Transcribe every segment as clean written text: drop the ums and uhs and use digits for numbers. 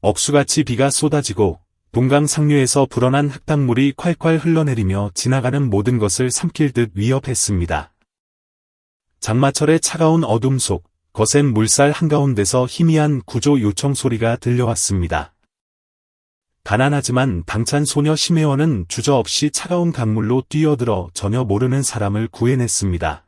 억수같이 비가 쏟아지고 동강 상류에서 불어난 흙탕물이 콸콸 흘러내리며 지나가는 모든 것을 삼킬 듯 위협했습니다. 장마철의 차가운 어둠 속 거센 물살 한가운데서 희미한 구조 요청 소리가 들려왔습니다. 가난하지만 당찬 소녀 심혜원은 주저없이 차가운 강물로 뛰어들어 전혀 모르는 사람을 구해냈습니다.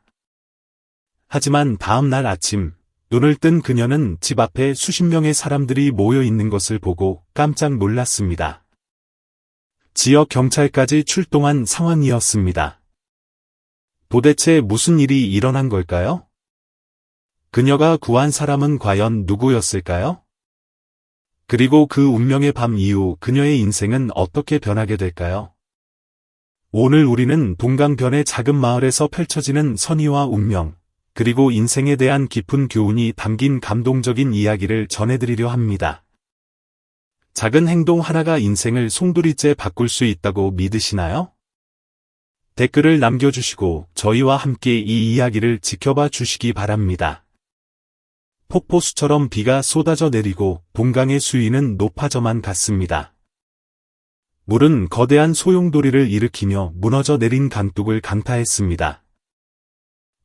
하지만 다음 날 아침, 눈을 뜬 그녀는 집 앞에 수십 명의 사람들이 모여 있는 것을 보고 깜짝 놀랐습니다. 지역 경찰까지 출동한 상황이었습니다. 도대체 무슨 일이 일어난 걸까요? 그녀가 구한 사람은 과연 누구였을까요? 그리고 그 운명의 밤 이후 그녀의 인생은 어떻게 변하게 될까요? 오늘 우리는 동강변의 작은 마을에서 펼쳐지는 선의와 운명, 그리고 인생에 대한 깊은 교훈이 담긴 감동적인 이야기를 전해드리려 합니다. 작은 행동 하나가 인생을 송두리째 바꿀 수 있다고 믿으시나요? 댓글을 남겨주시고 저희와 함께 이 이야기를 지켜봐 주시기 바랍니다. 폭포수처럼 비가 쏟아져 내리고 동강의 수위는 높아져만 갔습니다. 물은 거대한 소용돌이를 일으키며 무너져 내린 강둑을 강타했습니다.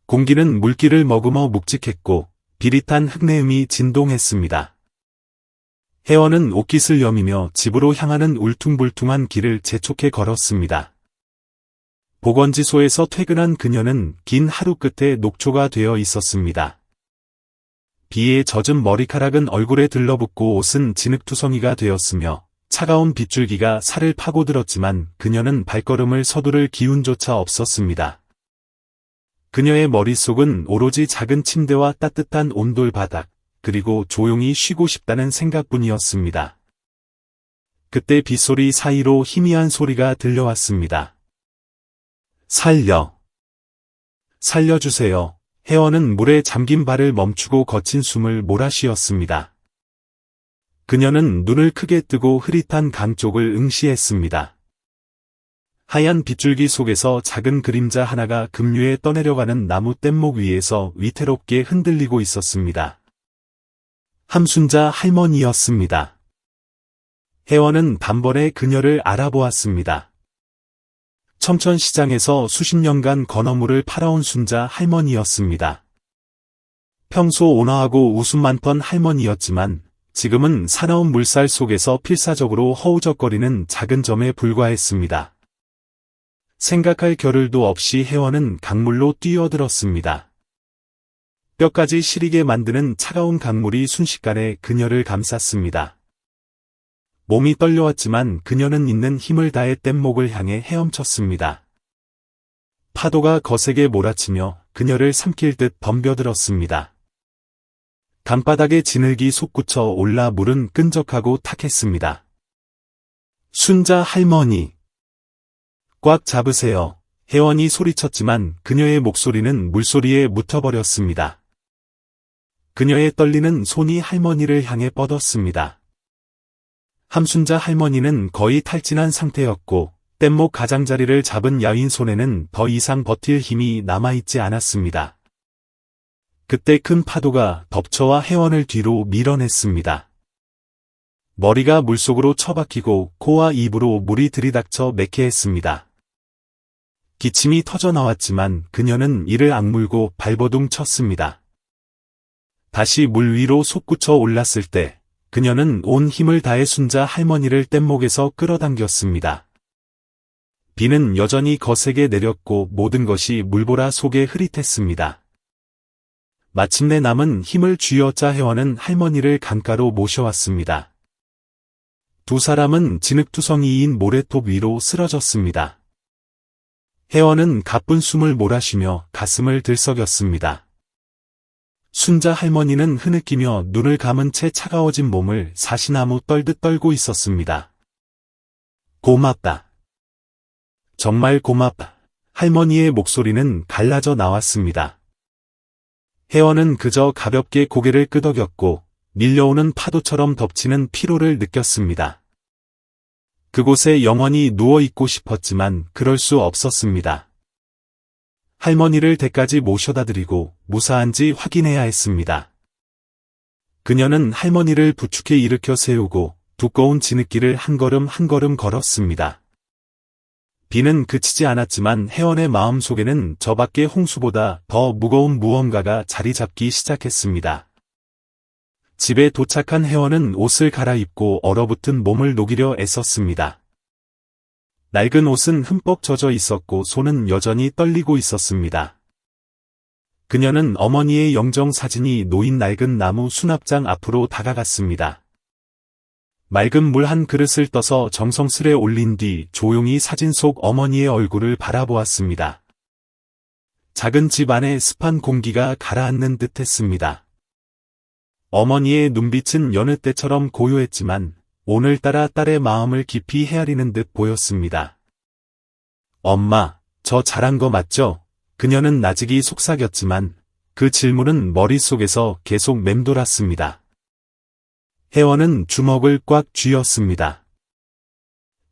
공기는 물기를 머금어 묵직했고 비릿한 흙내음이 진동했습니다. 혜원은 옷깃을 여미며 집으로 향하는 울퉁불퉁한 길을 재촉해 걸었습니다. 보건지소에서 퇴근한 그녀는 긴 하루 끝에 녹초가 되어 있었습니다. 비에 젖은 머리카락은 얼굴에 들러붙고 옷은 진흙투성이가 되었으며 차가운 빗줄기가 살을 파고들었지만 그녀는 발걸음을 서두를 기운조차 없었습니다. 그녀의 머릿속은 오로지 작은 침대와 따뜻한 온돌 바닥, 그리고 조용히 쉬고 싶다는 생각뿐이었습니다. 그때 빗소리 사이로 희미한 소리가 들려왔습니다. 살려주세요. 혜원은 물에 잠긴 발을 멈추고 거친 숨을 몰아쉬었습니다. 그녀는 눈을 크게 뜨고 흐릿한 강 쪽을 응시했습니다. 하얀 빗줄기 속에서 작은 그림자 하나가 급류에 떠내려가는 나무 뗏목 위에서 위태롭게 흔들리고 있었습니다. 함순자 할머니였습니다. 혜원은 단번에 그녀를 알아보았습니다. 첨천시장에서 수십 년간 건어물을 팔아온 순자 할머니였습니다. 평소 온화하고 웃음 많던 할머니였지만 지금은 사나운 물살 속에서 필사적으로 허우적거리는 작은 점에 불과했습니다. 생각할 겨를도 없이 혜원은 강물로 뛰어들었습니다. 뼈까지 시리게 만드는 차가운 강물이 순식간에 그녀를 감쌌습니다. 몸이 떨려왔지만 그녀는 있는 힘을 다해 뗏목을 향해 헤엄쳤습니다. 파도가 거세게 몰아치며 그녀를 삼킬 듯 덤벼들었습니다. 강바닥에 진흙이 솟구쳐 올라 물은 끈적하고 탁했습니다. 순자 할머니! 꽉 잡으세요. 혜원이 소리쳤지만 그녀의 목소리는 물소리에 묻혀버렸습니다. 그녀의 떨리는 손이 할머니를 향해 뻗었습니다. 함순자 할머니는 거의 탈진한 상태였고 뗏목 가장자리를 잡은 야윈 손에는 더 이상 버틸 힘이 남아있지 않았습니다. 그때 큰 파도가 덮쳐와 혜원을 뒤로 밀어냈습니다. 머리가 물속으로 처박히고 코와 입으로 물이 들이닥쳐 매캐했습니다. 기침이 터져나왔지만 그녀는 이를 악물고 발버둥 쳤습니다. 다시 물 위로 솟구쳐 올랐을 때 그녀는 온 힘을 다해 순자 할머니를 뗏목에서 끌어당겼습니다. 비는 여전히 거세게 내렸고 모든 것이 물보라 속에 흐릿했습니다. 마침내 남은 힘을 쥐어짜 혜원은 할머니를 강가로 모셔왔습니다. 두 사람은 진흙투성이인 모래톱 위로 쓰러졌습니다. 혜원은 가쁜 숨을 몰아쉬며 가슴을 들썩였습니다. 순자 할머니는 흐느끼며 눈을 감은 채 차가워진 몸을 사시나무 떨듯 떨고 있었습니다. 고맙다. 정말 고맙다. 할머니의 목소리는 갈라져 나왔습니다. 혜원은 그저 가볍게 고개를 끄덕였고 밀려오는 파도처럼 덮치는 피로를 느꼈습니다. 그곳에 영원히 누워있고 싶었지만 그럴 수 없었습니다. 할머니를 댁까지 모셔다 드리고 무사한지 확인해야 했습니다. 그녀는 할머니를 부축해 일으켜 세우고 두꺼운 지느길을 한 걸음 한 걸음 걸었습니다. 비는 그치지 않았지만 혜원의 마음속에는 저 밖의 홍수보다 더 무거운 무언가가 자리 잡기 시작했습니다. 집에 도착한 혜원은 옷을 갈아입고 얼어붙은 몸을 녹이려 애썼습니다. 낡은 옷은 흠뻑 젖어 있었고 손은 여전히 떨리고 있었습니다. 그녀는 어머니의 영정 사진이 놓인 낡은 나무 수납장 앞으로 다가갔습니다. 맑은 물 한 그릇을 떠서 정성스레 올린 뒤 조용히 사진 속 어머니의 얼굴을 바라보았습니다. 작은 집 안에 습한 공기가 가라앉는 듯했습니다. 어머니의 눈빛은 여느 때처럼 고요했지만 오늘따라 딸의 마음을 깊이 헤아리는 듯 보였습니다. 엄마, 저 잘한 거 맞죠? 그녀는 나직이 속삭였지만 그 질문은 머릿속에서 계속 맴돌았습니다. 혜원은 주먹을 꽉 쥐었습니다.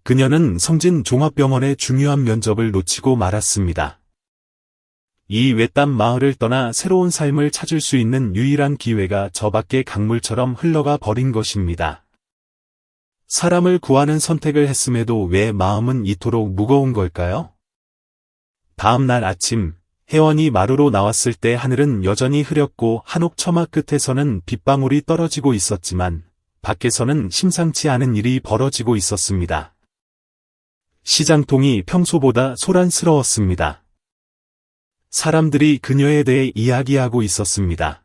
그녀는 성진 종합병원의 중요한 면접을 놓치고 말았습니다. 이 외딴 마을을 떠나 새로운 삶을 찾을 수 있는 유일한 기회가 저 밖의 강물처럼 흘러가 버린 것입니다. 사람을 구하는 선택을 했음에도 왜 마음은 이토록 무거운 걸까요? 다음 날 아침, 혜원이 마루로 나왔을 때 하늘은 여전히 흐렸고 한옥 처마 끝에서는 빗방울이 떨어지고 있었지만 밖에서는 심상치 않은 일이 벌어지고 있었습니다. 시장통이 평소보다 소란스러웠습니다. 사람들이 그녀에 대해 이야기하고 있었습니다.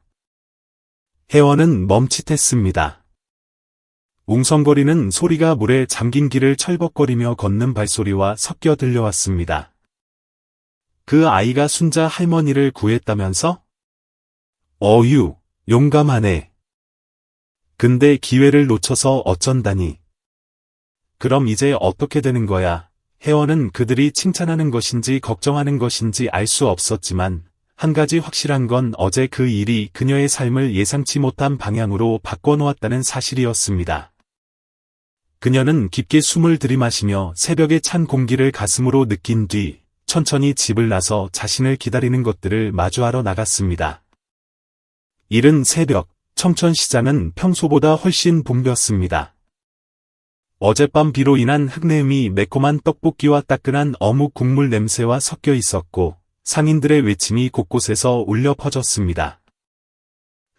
혜원은 멈칫했습니다. 웅성거리는 소리가 물에 잠긴 길을 철벅거리며 걷는 발소리와 섞여 들려왔습니다. 그 아이가 순자 할머니를 구했다면서? 어휴, 용감하네. 근데 기회를 놓쳐서 어쩐다니. 그럼 이제 어떻게 되는 거야? 혜원은 그들이 칭찬하는 것인지 걱정하는 것인지 알 수 없었지만 한 가지 확실한 건 어제 그 일이 그녀의 삶을 예상치 못한 방향으로 바꿔놓았다는 사실이었습니다. 그녀는 깊게 숨을 들이마시며 새벽의 찬 공기를 가슴으로 느낀 뒤 천천히 집을 나서 자신을 기다리는 것들을 마주하러 나갔습니다. 이른 새벽, 청천시장은 평소보다 훨씬 붐볐습니다. 어젯밤 비로 인한 흙내음이 매콤한 떡볶이와 따끈한 어묵 국물 냄새와 섞여 있었고 상인들의 외침이 곳곳에서 울려 퍼졌습니다.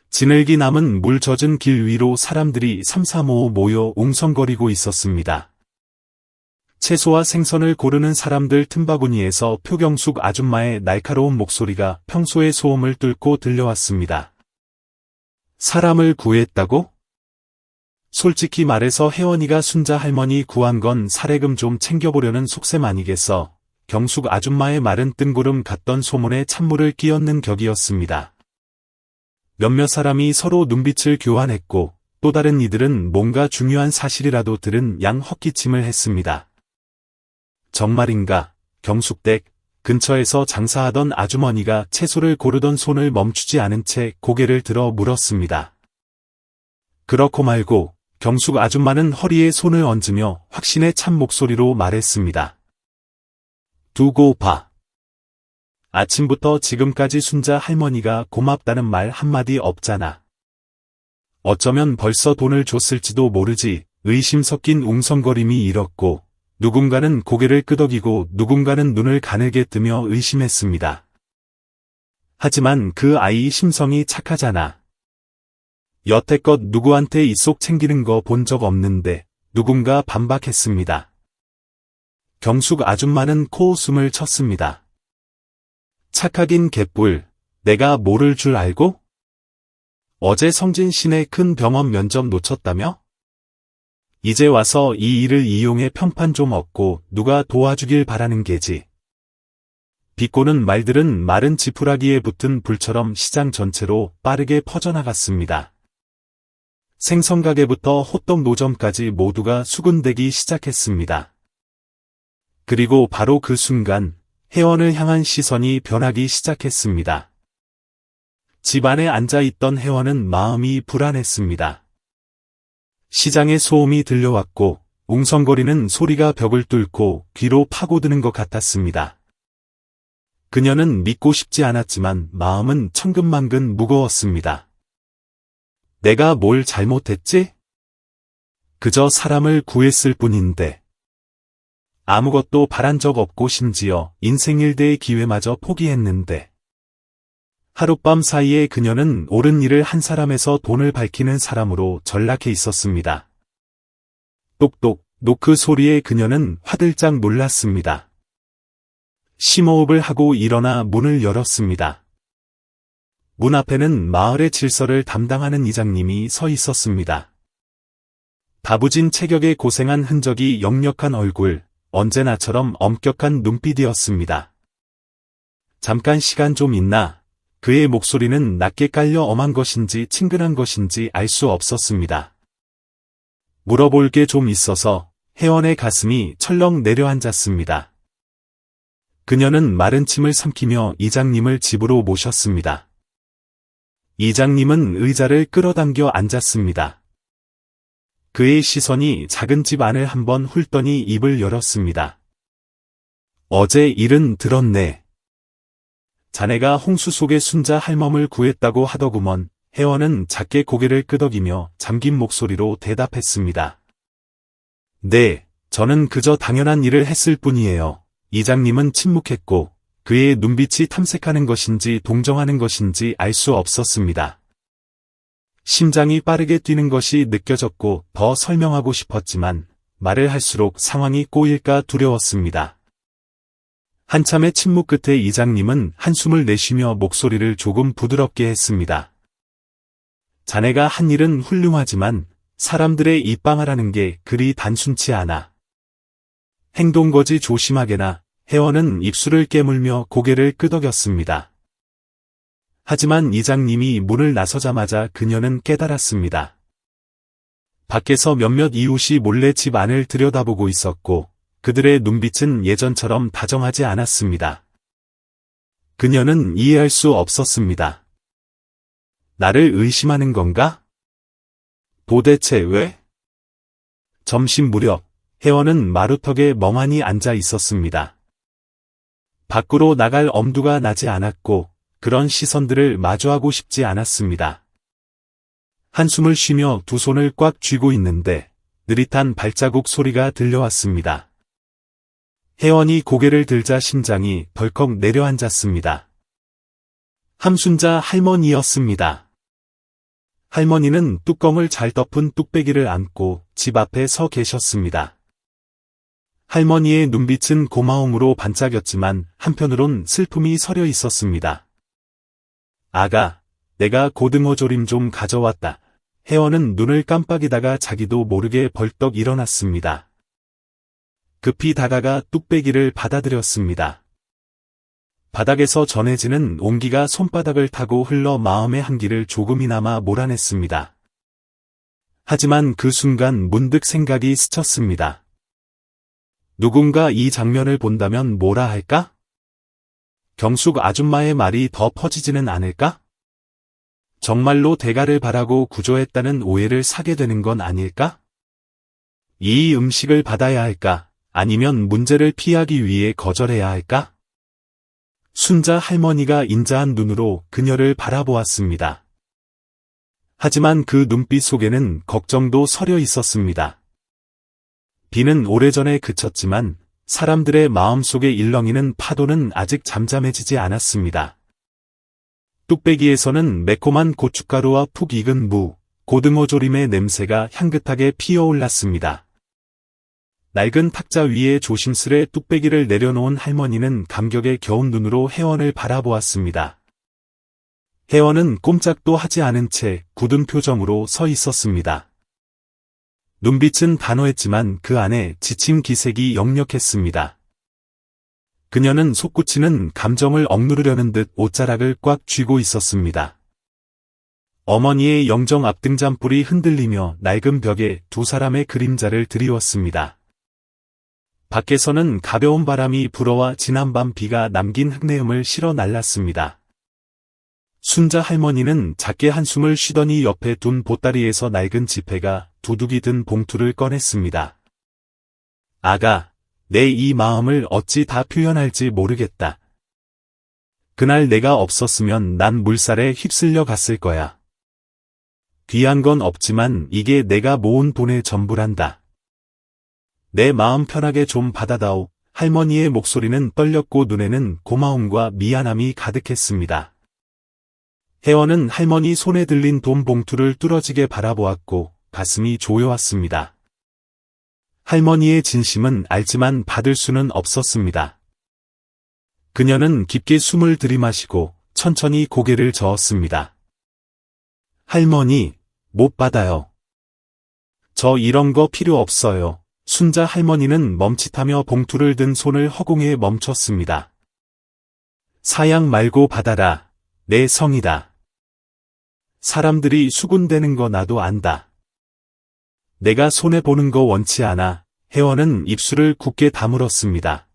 지늘기 남은 물 젖은 길 위로 사람들이 삼삼오오 모여 웅성거리고 있었습니다. 채소와 생선을 고르는 사람들 틈바구니에서 표경숙 아줌마의 날카로운 목소리가 평소의 소음을 뚫고 들려왔습니다. 사람을 구했다고? 솔직히 말해서 혜원이가 순자 할머니 구한 건 사례금 좀 챙겨보려는 속셈 아니겠어? 경숙 아줌마의 말은 뜬구름 같던 소문에 찬물을 끼얹는 격이었습니다. 몇몇 사람이 서로 눈빛을 교환했고 또 다른 이들은 뭔가 중요한 사실이라도 들은 양 헛기침을 했습니다. 정말인가? 경숙댁 근처에서 장사하던 아주머니가 채소를 고르던 손을 멈추지 않은 채 고개를 들어 물었습니다. 그렇고 말고 경숙 아줌마는 허리에 손을 얹으며 확신에 찬 목소리로 말했습니다. 두고 봐. 아침부터 지금까지 순자 할머니가 고맙다는 말 한마디 없잖아. 어쩌면 벌써 돈을 줬을지도 모르지. 의심 섞인 웅성거림이 일었고 누군가는 고개를 끄덕이고 누군가는 눈을 가늘게 뜨며 의심했습니다. 하지만 그 아이 심성이 착하잖아. 여태껏 누구한테 입속 챙기는 거 본 적 없는데 누군가 반박했습니다. 경숙 아줌마는 코웃음을 쳤습니다. 착하긴 개뿔, 내가 모를 줄 알고? 어제 성진 씨네 큰 병원 면접 놓쳤다며? 이제 와서 이 일을 이용해 평판 좀 얻고 누가 도와주길 바라는 게지. 비꼬는 말들은 마른 지푸라기에 붙은 불처럼 시장 전체로 빠르게 퍼져나갔습니다. 생선가게부터 호떡 노점까지 모두가 수군대기 시작했습니다. 그리고 바로 그 순간 혜원을 향한 시선이 변하기 시작했습니다. 집 안에 앉아있던 혜원은 마음이 불안했습니다. 시장의 소음이 들려왔고 웅성거리는 소리가 벽을 뚫고 귀로 파고드는 것 같았습니다. 그녀는 믿고 싶지 않았지만 마음은 천근만근 무거웠습니다. 내가 뭘 잘못했지? 그저 사람을 구했을 뿐인데. 아무것도 바란 적 없고 심지어 인생 1대의 기회마저 포기했는데. 하룻밤 사이에 그녀는 옳은 일을 한 사람에서 돈을 밝히는 사람으로 전락해 있었습니다. 똑똑, 노크 소리에 그녀는 화들짝 놀랐습니다. 심호흡을 하고 일어나 문을 열었습니다. 문 앞에는 마을의 질서를 담당하는 이장님이 서 있었습니다. 다부진 체격에 고생한 흔적이 역력한 얼굴, 언제나처럼 엄격한 눈빛이었습니다. 잠깐 시간 좀 있나? 그의 목소리는 낮게 깔려 엄한 것인지 친근한 것인지 알 수 없었습니다. 물어볼 게 좀 있어서 혜원의 가슴이 철렁 내려앉았습니다. 그녀는 마른 침을 삼키며 이장님을 집으로 모셨습니다. 이장님은 의자를 끌어당겨 앉았습니다. 그의 시선이 작은 집 안을 한번 훑더니 입을 열었습니다. 어제 일은 들었네. 자네가 홍수 속의 순자 할멈을 구했다고 하더구먼. 혜원은 작게 고개를 끄덕이며 잠긴 목소리로 대답했습니다. 네, 저는 그저 당연한 일을 했을 뿐이에요. 이장님은 침묵했고 그의 눈빛이 탐색하는 것인지 동정하는 것인지 알 수 없었습니다. 심장이 빠르게 뛰는 것이 느껴졌고 더 설명하고 싶었지만 말을 할수록 상황이 꼬일까 두려웠습니다. 한참의 침묵 끝에 이장님은 한숨을 내쉬며 목소리를 조금 부드럽게 했습니다. 자네가 한 일은 훌륭하지만 사람들의 입방아라는 게 그리 단순치 않아. 행동거지 조심하게나. 혜원은 입술을 깨물며 고개를 끄덕였습니다. 하지만 이장님이 문을 나서자마자 그녀는 깨달았습니다. 밖에서 몇몇 이웃이 몰래 집 안을 들여다보고 있었고 그들의 눈빛은 예전처럼 다정하지 않았습니다. 그녀는 이해할 수 없었습니다. 나를 의심하는 건가? 도대체 왜? 점심 무렵 혜원은 마루턱에 멍하니 앉아 있었습니다. 밖으로 나갈 엄두가 나지 않았고 그런 시선들을 마주하고 싶지 않았습니다. 한숨을 쉬며 두 손을 꽉 쥐고 있는데 느릿한 발자국 소리가 들려왔습니다. 혜원이 고개를 들자 심장이 덜컥 내려앉았습니다. 함순자 할머니였습니다. 할머니는 뚜껑을 잘 덮은 뚝배기를 안고 집 앞에 서 계셨습니다. 할머니의 눈빛은 고마움으로 반짝였지만 한편으론 슬픔이 서려 있었습니다. 아가, 내가 고등어조림 좀 가져왔다. 혜원은 눈을 깜빡이다가 자기도 모르게 벌떡 일어났습니다. 급히 다가가 뚝배기를 받아들였습니다. 바닥에서 전해지는 온기가 손바닥을 타고 흘러 마음의 한기를 조금이나마 몰아냈습니다. 하지만 그 순간 문득 생각이 스쳤습니다. 누군가 이 장면을 본다면 뭐라 할까? 경숙 아줌마의 말이 더 퍼지지는 않을까? 정말로 대가를 바라고 구조했다는 오해를 사게 되는 건 아닐까? 이 음식을 받아야 할까? 아니면 문제를 피하기 위해 거절해야 할까? 순자 할머니가 인자한 눈으로 그녀를 바라보았습니다. 하지만 그 눈빛 속에는 걱정도 서려 있었습니다. 비는 오래전에 그쳤지만 사람들의 마음속에 일렁이는 파도는 아직 잠잠해지지 않았습니다. 뚝배기에서는 매콤한 고춧가루와 푹 익은 무, 고등어조림의 냄새가 향긋하게 피어올랐습니다. 낡은 탁자 위에 조심스레 뚝배기를 내려놓은 할머니는 감격에 겨운 눈으로 혜원을 바라보았습니다. 혜원은 꼼짝도 하지 않은 채 굳은 표정으로 서 있었습니다. 눈빛은 단호했지만 그 안에 지친 기색이 역력했습니다. 그녀는 솟구치는 감정을 억누르려는 듯 옷자락을 꽉 쥐고 있었습니다. 어머니의 영정 앞등잔불이 흔들리며 낡은 벽에 두 사람의 그림자를 드리웠습니다. 밖에서는 가벼운 바람이 불어와 지난밤 비가 남긴 흙내음을 실어 날랐습니다. 순자 할머니는 작게 한숨을 쉬더니 옆에 둔 보따리에서 낡은 지폐가 두둑이 든 봉투를 꺼냈습니다. 아가, 내 이 마음을 어찌 다 표현할지 모르겠다. 그날 내가 없었으면 난 물살에 휩쓸려 갔을 거야. 귀한 건 없지만 이게 내가 모은 돈의 전부란다. 내 마음 편하게 좀 받아다오. 할머니의 목소리는 떨렸고 눈에는 고마움과 미안함이 가득했습니다. 혜원은 할머니 손에 들린 돈 봉투를 뚫어지게 바라보았고 가슴이 조여왔습니다. 할머니의 진심은 알지만 받을 수는 없었습니다. 그녀는 깊게 숨을 들이마시고 천천히 고개를 저었습니다. 할머니, 못 받아요. 저 이런 거 필요 없어요. 순자 할머니는 멈칫하며 봉투를 든 손을 허공에 멈췄습니다. 사양 말고 받아라. 내 성이다. 사람들이 수군대는 거 나도 안다. 내가 손해보는 거 원치 않아. 혜원은 입술을 굳게 다물었습니다.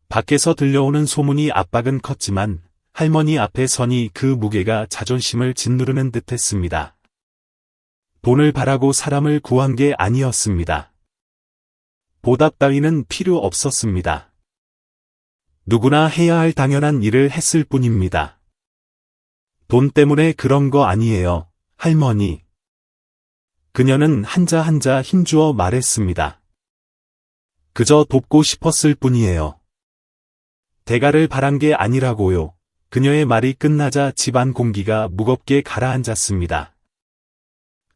밖에서 들려오는 소문이 압박은 컸지만 할머니 앞에 서니 그 무게가 자존심을 짓누르는 듯했습니다. 돈을 바라고 사람을 구한 게 아니었습니다. 보답 따위는 필요 없었습니다. 누구나 해야 할 당연한 일을 했을 뿐입니다. 돈 때문에 그런 거 아니에요, 할머니. 그녀는 한자 한자 힘주어 말했습니다. 그저 돕고 싶었을 뿐이에요. 대가를 바란 게 아니라고요. 그녀의 말이 끝나자 집안 공기가 무겁게 가라앉았습니다.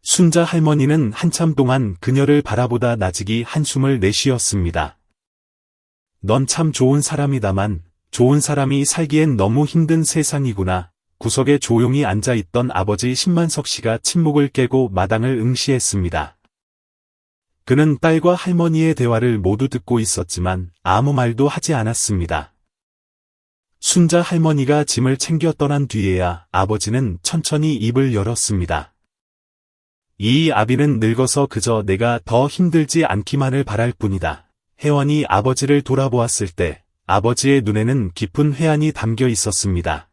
순자 할머니는 한참 동안 그녀를 바라보다 나직이 한숨을 내쉬었습니다. 넌 참 좋은 사람이다만 좋은 사람이 살기엔 너무 힘든 세상이구나. 구석에 조용히 앉아있던 아버지 신만석 씨가 침묵을 깨고 마당을 응시했습니다. 그는 딸과 할머니의 대화를 모두 듣고 있었지만 아무 말도 하지 않았습니다. 순자 할머니가 짐을 챙겨 떠난 뒤에야 아버지는 천천히 입을 열었습니다. 이 아비는 늙어서 그저 내가 더 힘들지 않기만을 바랄 뿐이다. 혜원이 아버지를 돌아보았을 때 아버지의 눈에는 깊은 회한이 담겨 있었습니다.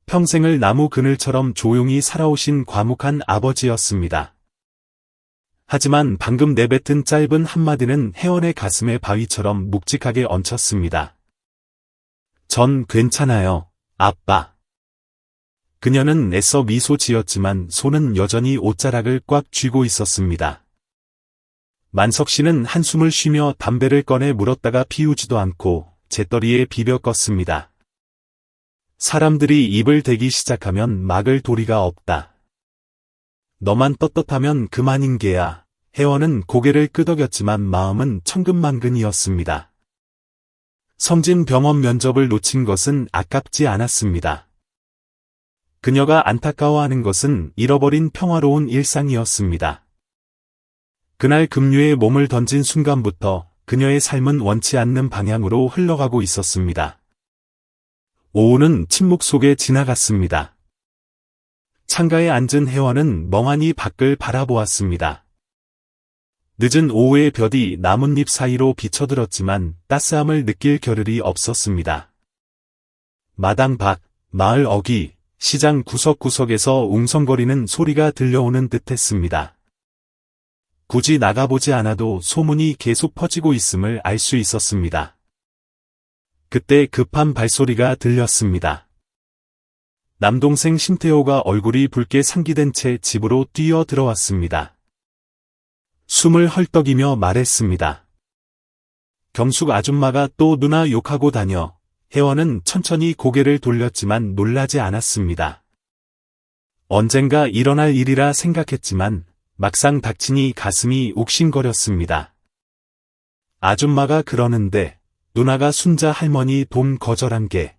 평생을 나무 그늘처럼 조용히 살아오신 과묵한 아버지였습니다. 하지만 방금 내뱉은 짧은 한마디는 혜원의 가슴에 바위처럼 묵직하게 얹혔습니다. 전 괜찮아요, 아빠. 그녀는 애써 미소 지었지만 손은 여전히 옷자락을 꽉 쥐고 있었습니다. 만석 씨는 한숨을 쉬며 담배를 꺼내 물었다가 피우지도 않고 재떨이에 비벼 껐습니다. 사람들이 입을 대기 시작하면 막을 도리가 없다. 너만 떳떳하면 그만인 게야. 혜원은 고개를 끄덕였지만 마음은 천근만근이었습니다. 성진 병원 면접을 놓친 것은 아깝지 않았습니다. 그녀가 안타까워하는 것은 잃어버린 평화로운 일상이었습니다. 그날 급류에 몸을 던진 순간부터 그녀의 삶은 원치 않는 방향으로 흘러가고 있었습니다. 오후는 침묵 속에 지나갔습니다. 창가에 앉은 혜원은 멍하니 밖을 바라보았습니다. 늦은 오후의 별이 나뭇잎 사이로 비쳐들었지만 따스함을 느낄 겨를이 없었습니다. 마당 밖, 마을 어귀, 시장 구석구석에서 웅성거리는 소리가 들려오는 듯했습니다. 굳이 나가보지 않아도 소문이 계속 퍼지고 있음을 알 수 있었습니다. 그때 급한 발소리가 들렸습니다. 남동생 신태호가 얼굴이 붉게 상기된 채 집으로 뛰어 들어왔습니다. 숨을 헐떡이며 말했습니다. 경숙 아줌마가 또 누나 욕하고 다녀. 혜원은 천천히 고개를 돌렸지만 놀라지 않았습니다. 언젠가 일어날 일이라 생각했지만 막상 닥치니 가슴이 욱신거렸습니다. 아줌마가 그러는데 누나가 순자 할머니 돈 거절한 게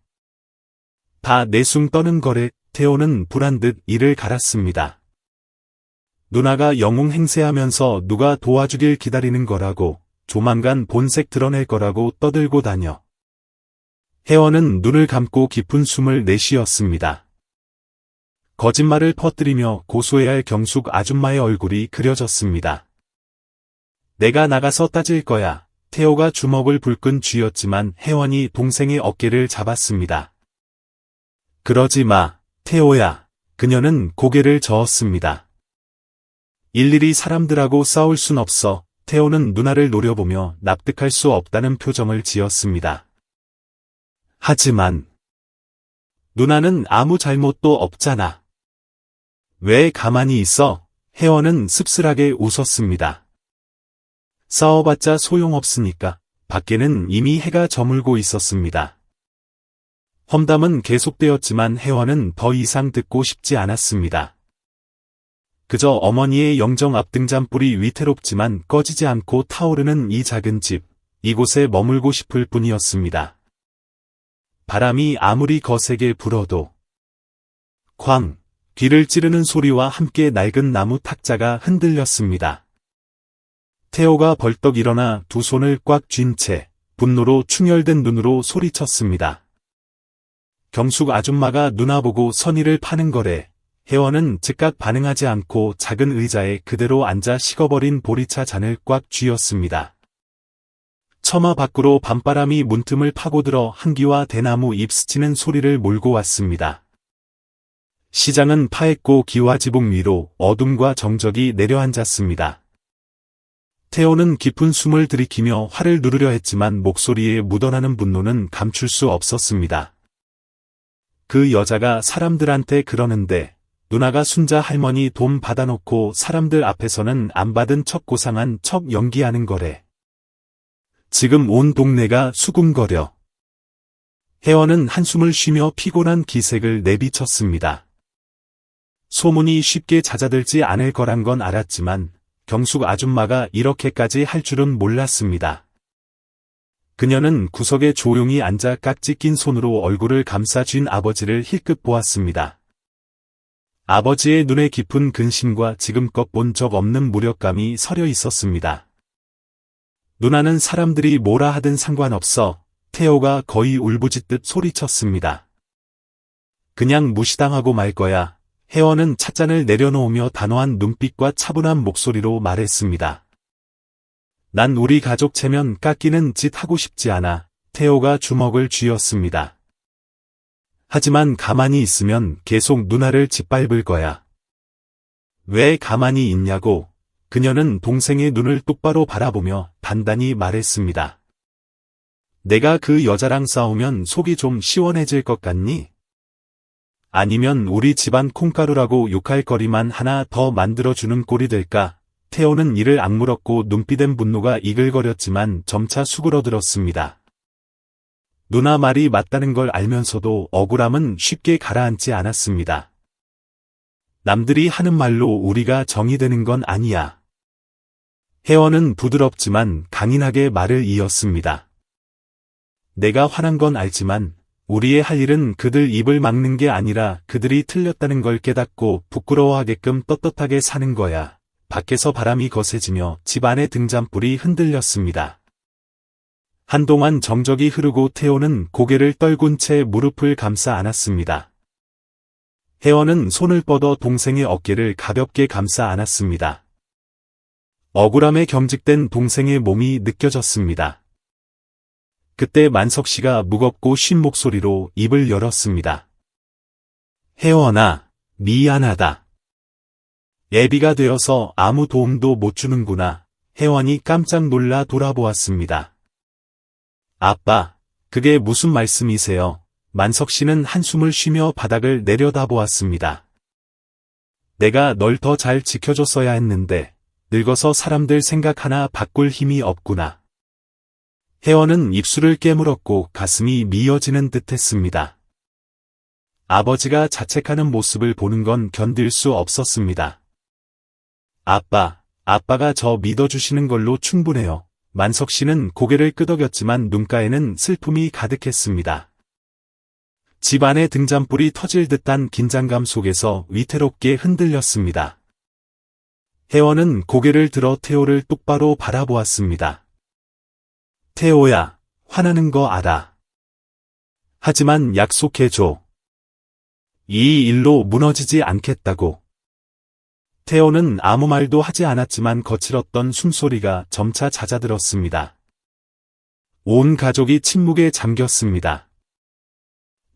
다 내숭 떠는 거래. 태호는 불안듯 이를 갈았습니다. 누나가 영웅 행세하면서 누가 도와주길 기다리는 거라고, 조만간 본색 드러낼 거라고 떠들고 다녀. 혜원은 눈을 감고 깊은 숨을 내쉬었습니다. 거짓말을 퍼뜨리며 고소해야 할 경숙 아줌마의 얼굴이 그려졌습니다. 내가 나가서 따질 거야. 태호가 주먹을 불끈 쥐었지만 혜원이 동생의 어깨를 잡았습니다. 그러지 마, 태호야. 그녀는 고개를 저었습니다. 일일이 사람들하고 싸울 순 없어. 태호는 누나를 노려보며 납득할 수 없다는 표정을 지었습니다. 하지만 누나는 아무 잘못도 없잖아. 왜 가만히 있어? 혜원은 씁쓸하게 웃었습니다. 싸워봤자 소용없으니까. 밖에는 이미 해가 저물고 있었습니다. 험담은 계속되었지만 혜원은 더 이상 듣고 싶지 않았습니다. 그저 어머니의 영정 앞등잔불이 위태롭지만 꺼지지 않고 타오르는 이 작은 집, 이곳에 머물고 싶을 뿐이었습니다. 바람이 아무리 거세게 불어도 쾅! 귀를 찌르는 소리와 함께 낡은 나무 탁자가 흔들렸습니다. 태호가 벌떡 일어나 두 손을 꽉 쥔 채 분노로 충혈된 눈으로 소리쳤습니다. 경숙 아줌마가 누나 보고 선의를 파는 거래. 혜원은 즉각 반응하지 않고 작은 의자에 그대로 앉아 식어버린 보리차 잔을 꽉 쥐었습니다. 처마 밖으로 밤바람이 문틈을 파고들어 한기와 대나무 잎 스치는 소리를 몰고 왔습니다. 시장은 파했고 기와지붕 위로 어둠과 정적이 내려앉았습니다. 태호는 깊은 숨을 들이키며 화를 누르려 했지만 목소리에 묻어나는 분노는 감출 수 없었습니다. 그 여자가 사람들한테 그러는데 누나가 순자 할머니 돈 받아놓고 사람들 앞에서는 안 받은 척 고상한 척 연기하는 거래. 지금 온 동네가 수군거려. 혜원은 한숨을 쉬며 피곤한 기색을 내비쳤습니다. 소문이 쉽게 잦아들지 않을 거란 건 알았지만 경숙 아줌마가 이렇게까지 할 줄은 몰랐습니다. 그녀는 구석에 조용히 앉아 깍지 낀 손으로 얼굴을 감싸 쥔 아버지를 힐끗 보았습니다. 아버지의 눈에 깊은 근심과 지금껏 본 적 없는 무력감이 서려 있었습니다. 누나는 사람들이 뭐라 하든 상관없어. 태호가 거의 울부짖듯 소리쳤습니다. 그냥 무시당하고 말 거야. 혜원은 찻잔을 내려놓으며 단호한 눈빛과 차분한 목소리로 말했습니다. 난 우리 가족 체면 깎이는 짓 하고 싶지 않아. 태호가 주먹을 쥐었습니다. 하지만 가만히 있으면 계속 누나를 짓밟을 거야. 왜 가만히 있냐고. 그녀는 동생의 눈을 똑바로 바라보며 단단히 말했습니다. 내가 그 여자랑 싸우면 속이 좀 시원해질 것 같니? 아니면 우리 집안 콩가루라고 욕할 거리만 하나 더 만들어주는 꼴이 될까? 태호는 이를 악물었고 눈빛엔 분노가 이글거렸지만 점차 수그러들었습니다. 누나 말이 맞다는 걸 알면서도 억울함은 쉽게 가라앉지 않았습니다. 남들이 하는 말로 우리가 정의되는 건 아니야. 혜원은 부드럽지만 강인하게 말을 이었습니다. 내가 화난 건 알지만 우리의 할 일은 그들 입을 막는 게 아니라 그들이 틀렸다는 걸 깨닫고 부끄러워하게끔 떳떳하게 사는 거야. 밖에서 바람이 거세지며 집 안의 등잔불이 흔들렸습니다. 한동안 정적이 흐르고 태호는 고개를 떨군 채 무릎을 감싸 안았습니다. 혜원은 손을 뻗어 동생의 어깨를 가볍게 감싸 안았습니다. 억울함에 경직된 동생의 몸이 느껴졌습니다. 그때 만석 씨가 무겁고 쉰 목소리로 입을 열었습니다. 혜원아, 미안하다. 애비가 되어서 아무 도움도 못 주는구나. 혜원이 깜짝 놀라 돌아보았습니다. 아빠, 그게 무슨 말씀이세요? 만석 씨는 한숨을 쉬며 바닥을 내려다보았습니다. 내가 널 더 잘 지켜줬어야 했는데 늙어서 사람들 생각 하나 바꿀 힘이 없구나. 혜원은 입술을 깨물었고 가슴이 미어지는 듯했습니다. 아버지가 자책하는 모습을 보는 건 견딜 수 없었습니다. 아빠가 저 믿어주시는 걸로 충분해요. 만석 씨는 고개를 끄덕였지만 눈가에는 슬픔이 가득했습니다. 집 안의 등잔불이 터질 듯한 긴장감 속에서 위태롭게 흔들렸습니다. 혜원은 고개를 들어 태호를 똑바로 바라보았습니다. 태호야, 화나는 거 알아. 하지만 약속해줘. 이 일로 무너지지 않겠다고. 태호는 아무 말도 하지 않았지만 거칠었던 숨소리가 점차 잦아들었습니다. 온 가족이 침묵에 잠겼습니다.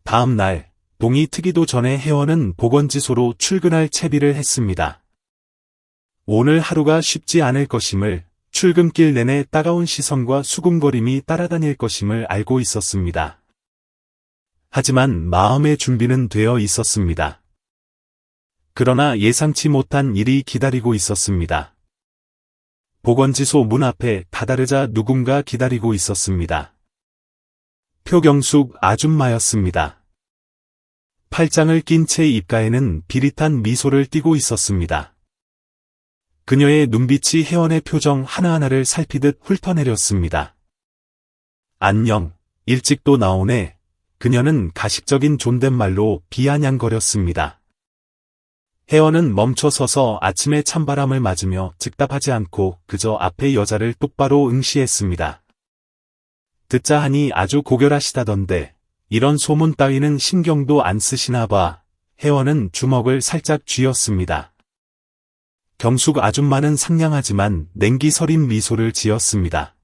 다음 날, 동이 트기도 전에 혜원은 보건지소로 출근할 채비를 했습니다. 오늘 하루가 쉽지 않을 것임을, 출근길 내내 따가운 시선과 수군거림이 따라다닐 것임을 알고 있었습니다. 하지만 마음의 준비는 되어 있었습니다. 그러나 예상치 못한 일이 기다리고 있었습니다. 보건지소 문 앞에 다다르자 누군가 기다리고 있었습니다. 표경숙 아줌마였습니다. 팔짱을 낀 채 입가에는 비릿한 미소를 띠고 있었습니다. 그녀의 눈빛이 혜원의 표정 하나하나를 살피듯 훑어내렸습니다. 안녕, 일찍도 나오네. 그녀는 가식적인 존댓말로 비아냥거렸습니다. 혜원은 멈춰서서 아침의 찬바람을 맞으며 즉답하지 않고 그저 앞의 여자를 똑바로 응시했습니다. 듣자 하니 아주 고결하시다던데 이런 소문 따위는 신경도 안 쓰시나 봐. 혜원은 주먹을 살짝 쥐었습니다. 경숙 아줌마는 상냥하지만 냉기 서린 미소를 지었습니다.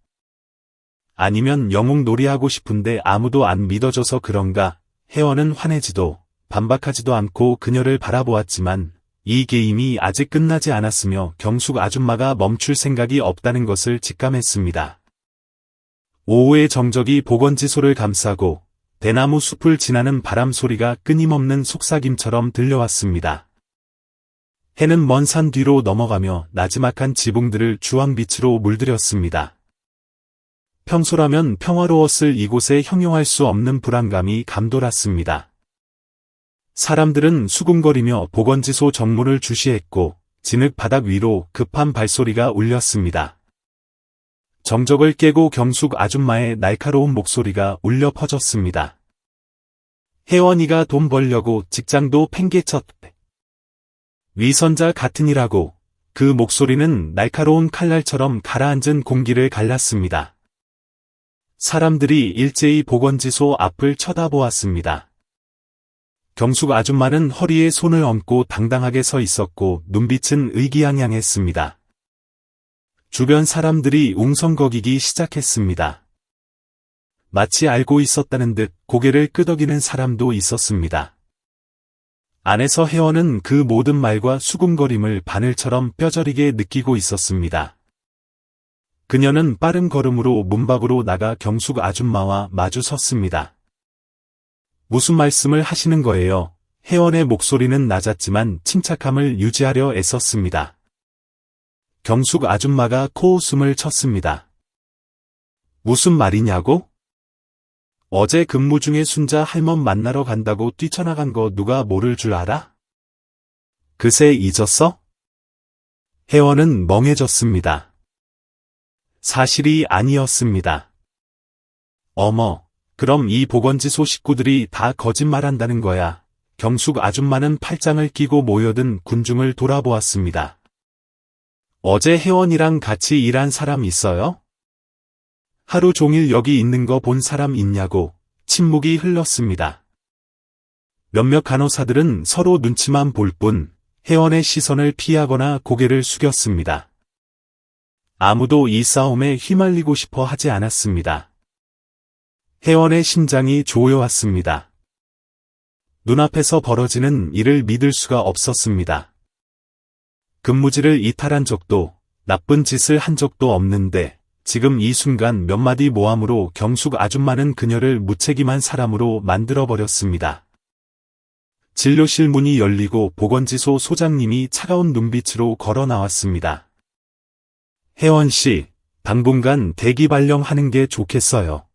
아니면 영웅 놀이하고 싶은데 아무도 안 믿어줘서 그런가? 혜원은 화내지도 반박하지도 않고 그녀를 바라보았지만 이 게임이 아직 끝나지 않았으며 경숙 아줌마가 멈출 생각이 없다는 것을 직감했습니다. 오후의 정적이 보건지소를 감싸고 대나무 숲을 지나는 바람 소리가 끊임없는 속삭임처럼 들려왔습니다. 해는 먼 산 뒤로 넘어가며 나지막한 지붕들을 주황빛으로 물들였습니다. 평소라면 평화로웠을 이곳에 형용할 수 없는 불안감이 감돌았습니다. 사람들은 수군거리며 보건지소 정문을 주시했고 진흙 바닥 위로 급한 발소리가 울렸습니다. 정적을 깨고 경숙 아줌마의 날카로운 목소리가 울려 퍼졌습니다. 혜원이가 돈 벌려고 직장도 팽개쳤대. 위선자 같으니라고. 그 목소리는 날카로운 칼날처럼 가라앉은 공기를 갈랐습니다. 사람들이 일제히 보건지소 앞을 쳐다보았습니다. 경숙 아줌마는 허리에 손을 얹고 당당하게 서 있었고 눈빛은 의기양양했습니다. 주변 사람들이 웅성거리기 시작했습니다. 마치 알고 있었다는 듯 고개를 끄덕이는 사람도 있었습니다. 안에서 혜원은 그 모든 말과 수군거림을 바늘처럼 뼈저리게 느끼고 있었습니다. 그녀는 빠른 걸음으로 문 밖으로 나가 경숙 아줌마와 마주 섰습니다. 무슨 말씀을 하시는 거예요? 혜원의 목소리는 낮았지만 침착함을 유지하려 애썼습니다. 경숙 아줌마가 코웃음을 쳤습니다. 무슨 말이냐고? 어제 근무 중에 순자 할멈 만나러 간다고 뛰쳐나간 거 누가 모를 줄 알아? 그새 잊었어? 혜원은 멍해졌습니다. 사실이 아니었습니다. 어머, 그럼 이 보건지소 식구들이 다 거짓말한다는 거야. 경숙 아줌마는 팔짱을 끼고 모여든 군중을 돌아보았습니다. 어제 혜원이랑 같이 일한 사람 있어요? 하루 종일 여기 있는 거 본 사람 있냐고. 침묵이 흘렀습니다. 몇몇 간호사들은 서로 눈치만 볼 뿐 혜원의 시선을 피하거나 고개를 숙였습니다. 아무도 이 싸움에 휘말리고 싶어 하지 않았습니다. 혜원의 심장이 조여왔습니다. 눈앞에서 벌어지는 일을 믿을 수가 없었습니다. 근무지를 이탈한 적도, 나쁜 짓을 한 적도 없는데 지금 이 순간 몇 마디 모함으로 경숙 아줌마는 그녀를 무책임한 사람으로 만들어버렸습니다. 진료실 문이 열리고 보건지소 소장님이 차가운 눈빛으로 걸어 나왔습니다. 혜원 씨, 당분간 대기 발령하는 게 좋겠어요.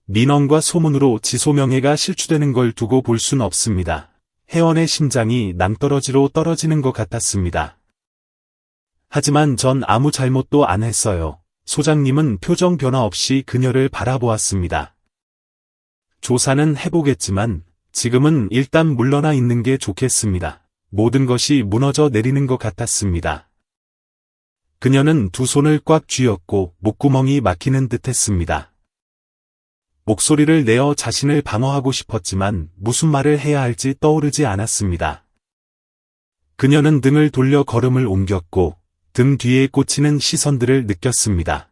민원과 소문으로 지소 명예가 실추되는 걸 두고 볼 순 없습니다. 혜원의 심장이 낭떠러지로 떨어지는 것 같았습니다. 하지만 전 아무 잘못도 안 했어요. 소장님은 표정 변화 없이 그녀를 바라보았습니다. 조사는 해보겠지만 지금은 일단 물러나 있는 게 좋겠습니다. 모든 것이 무너져 내리는 것 같았습니다. 그녀는 두 손을 꽉 쥐었고 목구멍이 막히는 듯했습니다. 목소리를 내어 자신을 방어하고 싶었지만 무슨 말을 해야 할지 떠오르지 않았습니다. 그녀는 등을 돌려 걸음을 옮겼고 등 뒤에 꽂히는 시선들을 느꼈습니다.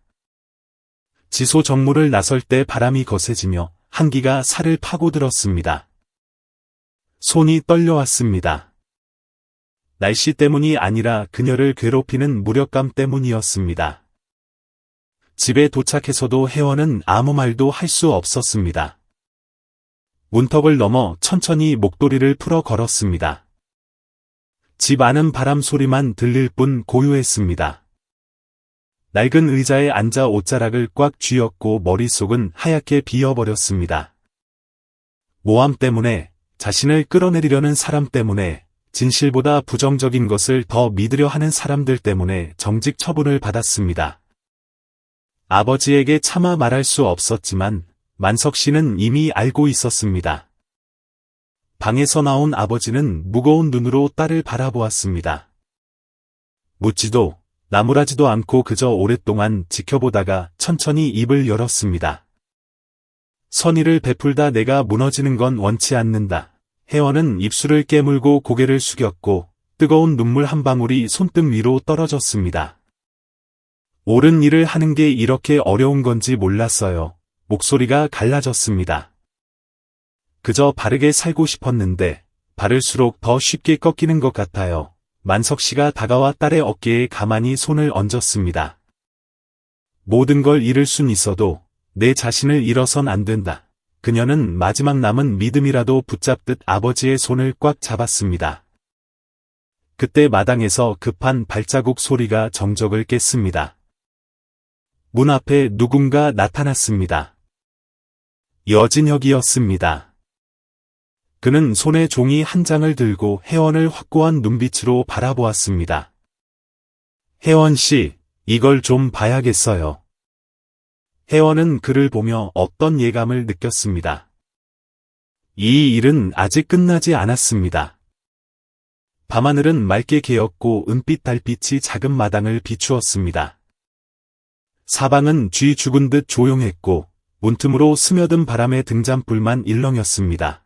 지소 정문을 나설 때 바람이 거세지며 한기가 살을 파고들었습니다. 손이 떨려왔습니다. 날씨 때문이 아니라 그녀를 괴롭히는 무력감 때문이었습니다. 집에 도착해서도 혜원은 아무 말도 할 수 없었습니다. 문턱을 넘어 천천히 목도리를 풀어 걸었습니다. 집 안은 바람 소리만 들릴 뿐 고요했습니다. 낡은 의자에 앉아 옷자락을 꽉 쥐었고 머릿속은 하얗게 비어버렸습니다. 모함 때문에, 자신을 끌어내리려는 사람 때문에, 진실보다 부정적인 것을 더 믿으려 하는 사람들 때문에 정직 처분을 받았습니다. 아버지에게 차마 말할 수 없었지만 만석 씨는 이미 알고 있었습니다. 방에서 나온 아버지는 무거운 눈으로 딸을 바라보았습니다. 묻지도 나무라지도 않고 그저 오랫동안 지켜보다가 천천히 입을 열었습니다. 선의를 베풀다 내가 무너지는 건 원치 않는다. 혜원은 입술을 깨물고 고개를 숙였고 뜨거운 눈물 한 방울이 손등 위로 떨어졌습니다. 옳은 일을 하는 게 이렇게 어려운 건지 몰랐어요. 목소리가 갈라졌습니다. 그저 바르게 살고 싶었는데 바를수록 더 쉽게 꺾이는 것 같아요. 만석 씨가 다가와 딸의 어깨에 가만히 손을 얹었습니다. 모든 걸 잃을 순 있어도 내 자신을 잃어선 안 된다. 그녀는 마지막 남은 믿음이라도 붙잡듯 아버지의 손을 꽉 잡았습니다. 그때 마당에서 급한 발자국 소리가 정적을 깼습니다. 문 앞에 누군가 나타났습니다. 여진혁이었습니다. 그는 손에 종이 한 장을 들고 혜원을 확고한 눈빛으로 바라보았습니다. 혜원 씨, 이걸 좀 봐야겠어요. 혜원은 그를 보며 어떤 예감을 느꼈습니다. 이 일은 아직 끝나지 않았습니다. 밤하늘은 맑게 개었고 은빛 달빛이 작은 마당을 비추었습니다. 사방은 쥐 죽은 듯 조용했고 문틈으로 스며든 바람에 등잔불만 일렁였습니다.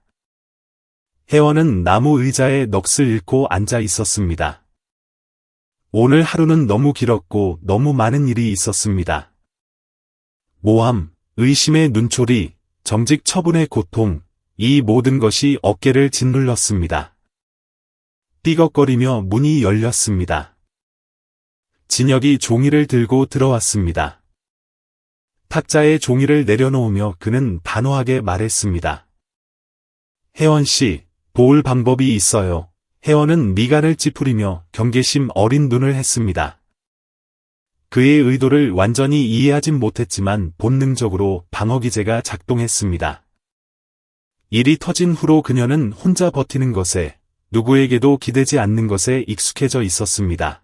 혜원은 나무 의자에 넋을 잃고 앉아 있었습니다. 오늘 하루는 너무 길었고 너무 많은 일이 있었습니다. 모함, 의심의 눈초리, 정직 처분의 고통, 이 모든 것이 어깨를 짓눌렀습니다. 삐걱거리며 문이 열렸습니다. 진혁이 종이를 들고 들어왔습니다. 탁자에 종이를 내려놓으며 그는 단호하게 말했습니다. 혜원 씨, 도울 방법이 있어요. 혜원은 미간을 찌푸리며 경계심 어린 눈을 했습니다. 그의 의도를 완전히 이해하진 못했지만 본능적으로 방어기제가 작동했습니다. 일이 터진 후로 그녀는 혼자 버티는 것에, 누구에게도 기대지 않는 것에 익숙해져 있었습니다.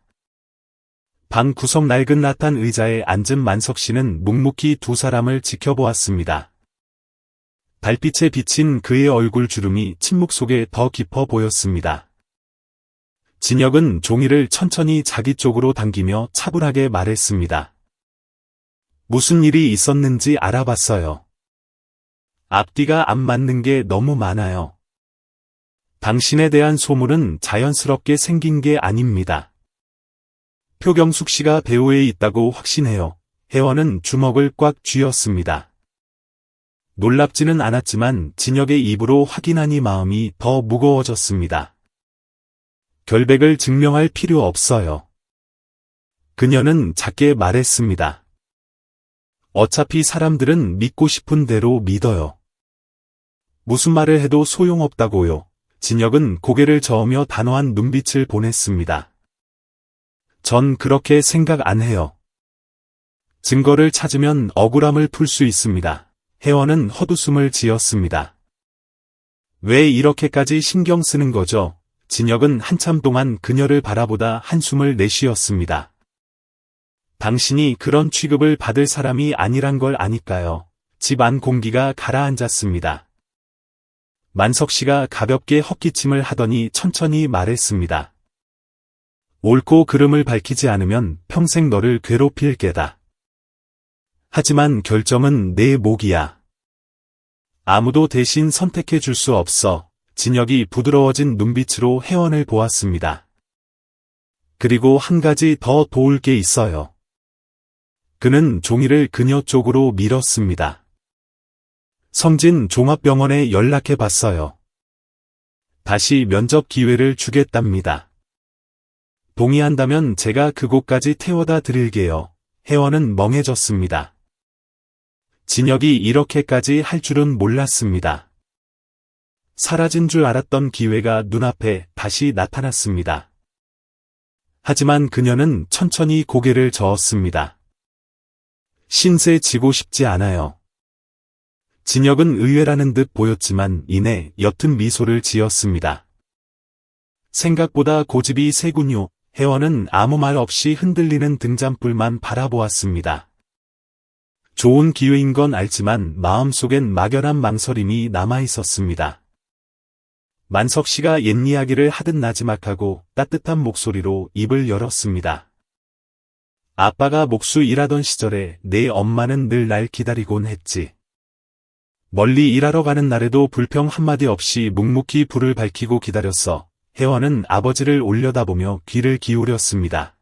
방 구석 낡은 나탄 의자에 앉은 만석 씨는 묵묵히 두 사람을 지켜보았습니다. 달빛에 비친 그의 얼굴 주름이 침묵 속에 더 깊어 보였습니다. 진혁은 종이를 천천히 자기 쪽으로 당기며 차분하게 말했습니다. 무슨 일이 있었는지 알아봤어요. 앞뒤가 안 맞는 게 너무 많아요. 당신에 대한 소문은 자연스럽게 생긴 게 아닙니다. 표경숙 씨가 배후에 있다고 확신해요. 혜원은 주먹을 꽉 쥐었습니다. 놀랍지는 않았지만 진혁의 입으로 확인하니 마음이 더 무거워졌습니다. 결백을 증명할 필요 없어요. 그녀는 작게 말했습니다. 어차피 사람들은 믿고 싶은 대로 믿어요. 무슨 말을 해도 소용없다고요. 진혁은 고개를 저으며 단호한 눈빛을 보냈습니다. 전 그렇게 생각 안 해요. 증거를 찾으면 억울함을 풀 수 있습니다. 혜원은 헛웃음을 지었습니다. 왜 이렇게까지 신경 쓰는 거죠? 진혁은 한참 동안 그녀를 바라보다 한숨을 내쉬었습니다. 당신이 그런 취급을 받을 사람이 아니란 걸 아니까요. 집 안 공기가 가라앉았습니다. 만석 씨가 가볍게 헛기침을 하더니 천천히 말했습니다. 옳고 그름을 밝히지 않으면 평생 너를 괴롭힐 게다. 하지만 결정은 내 몫이야. 아무도 대신 선택해 줄 수 없어. 진혁이 부드러워진 눈빛으로 혜원을 보았습니다. 그리고 한 가지 더 도울 게 있어요. 그는 종이를 그녀 쪽으로 밀었습니다. 성진 종합병원에 연락해 봤어요. 다시 면접 기회를 주겠답니다. 동의한다면 제가 그곳까지 태워다 드릴게요. 혜원은 멍해졌습니다. 진혁이 이렇게까지 할 줄은 몰랐습니다. 사라진 줄 알았던 기회가 눈앞에 다시 나타났습니다. 하지만 그녀는 천천히 고개를 저었습니다. 신세 지고 싶지 않아요. 진혁은 의외라는 듯 보였지만 이내 옅은 미소를 지었습니다. 생각보다 고집이 세군요. 혜원은 아무 말 없이 흔들리는 등잔불만 바라보았습니다. 좋은 기회인 건 알지만 마음속엔 막연한 망설임이 남아있었습니다. 만석 씨가 옛 이야기를 하듯 나지막하고 따뜻한 목소리로 입을 열었습니다. 아빠가 목수 일하던 시절에 내 엄마는 늘 날 기다리곤 했지. 멀리 일하러 가는 날에도 불평 한마디 없이 묵묵히 불을 밝히고 기다렸어. 혜원은 아버지를 올려다보며 귀를 기울였습니다.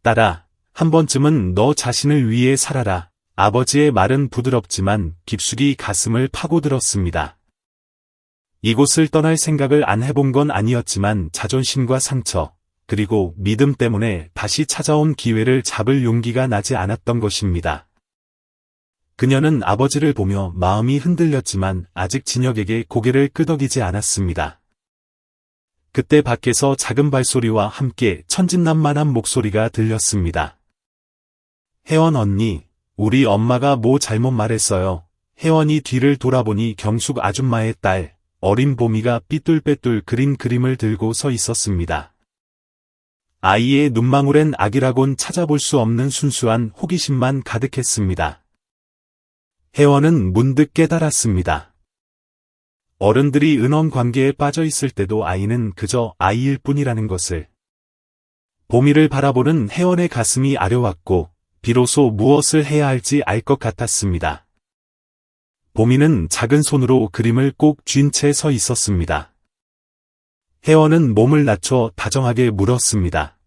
딸아, 한 번쯤은 너 자신을 위해 살아라. 아버지의 말은 부드럽지만 깊숙이 가슴을 파고들었습니다. 이곳을 떠날 생각을 안 해본 건 아니었지만 자존심과 상처, 그리고 믿음 때문에 다시 찾아온 기회를 잡을 용기가 나지 않았던 것입니다. 그녀는 아버지를 보며 마음이 흔들렸지만 아직 진혁에게 고개를 끄덕이지 않았습니다. 그때 밖에서 작은 발소리와 함께 천진난만한 목소리가 들렸습니다. 혜원 언니, 우리 엄마가 뭐 잘못 말했어요. 혜원이 뒤를 돌아보니 경숙 아줌마의 딸, 어린 보미가 삐뚤빼뚤 그린 그림을 들고 서 있었습니다. 아이의 눈망울엔 악이라곤 찾아볼 수 없는 순수한 호기심만 가득했습니다. 혜원은 문득 깨달았습니다. 어른들이 은원 관계에 빠져 있을 때도 아이는 그저 아이일 뿐이라는 것을. 보미를 바라보는 혜원의 가슴이 아려왔고 비로소 무엇을 해야 할지 알 것 같았습니다. 보미는 작은 손으로 그림을 꼭 쥔 채 서 있었습니다. 혜원은 몸을 낮춰 다정하게 물었습니다.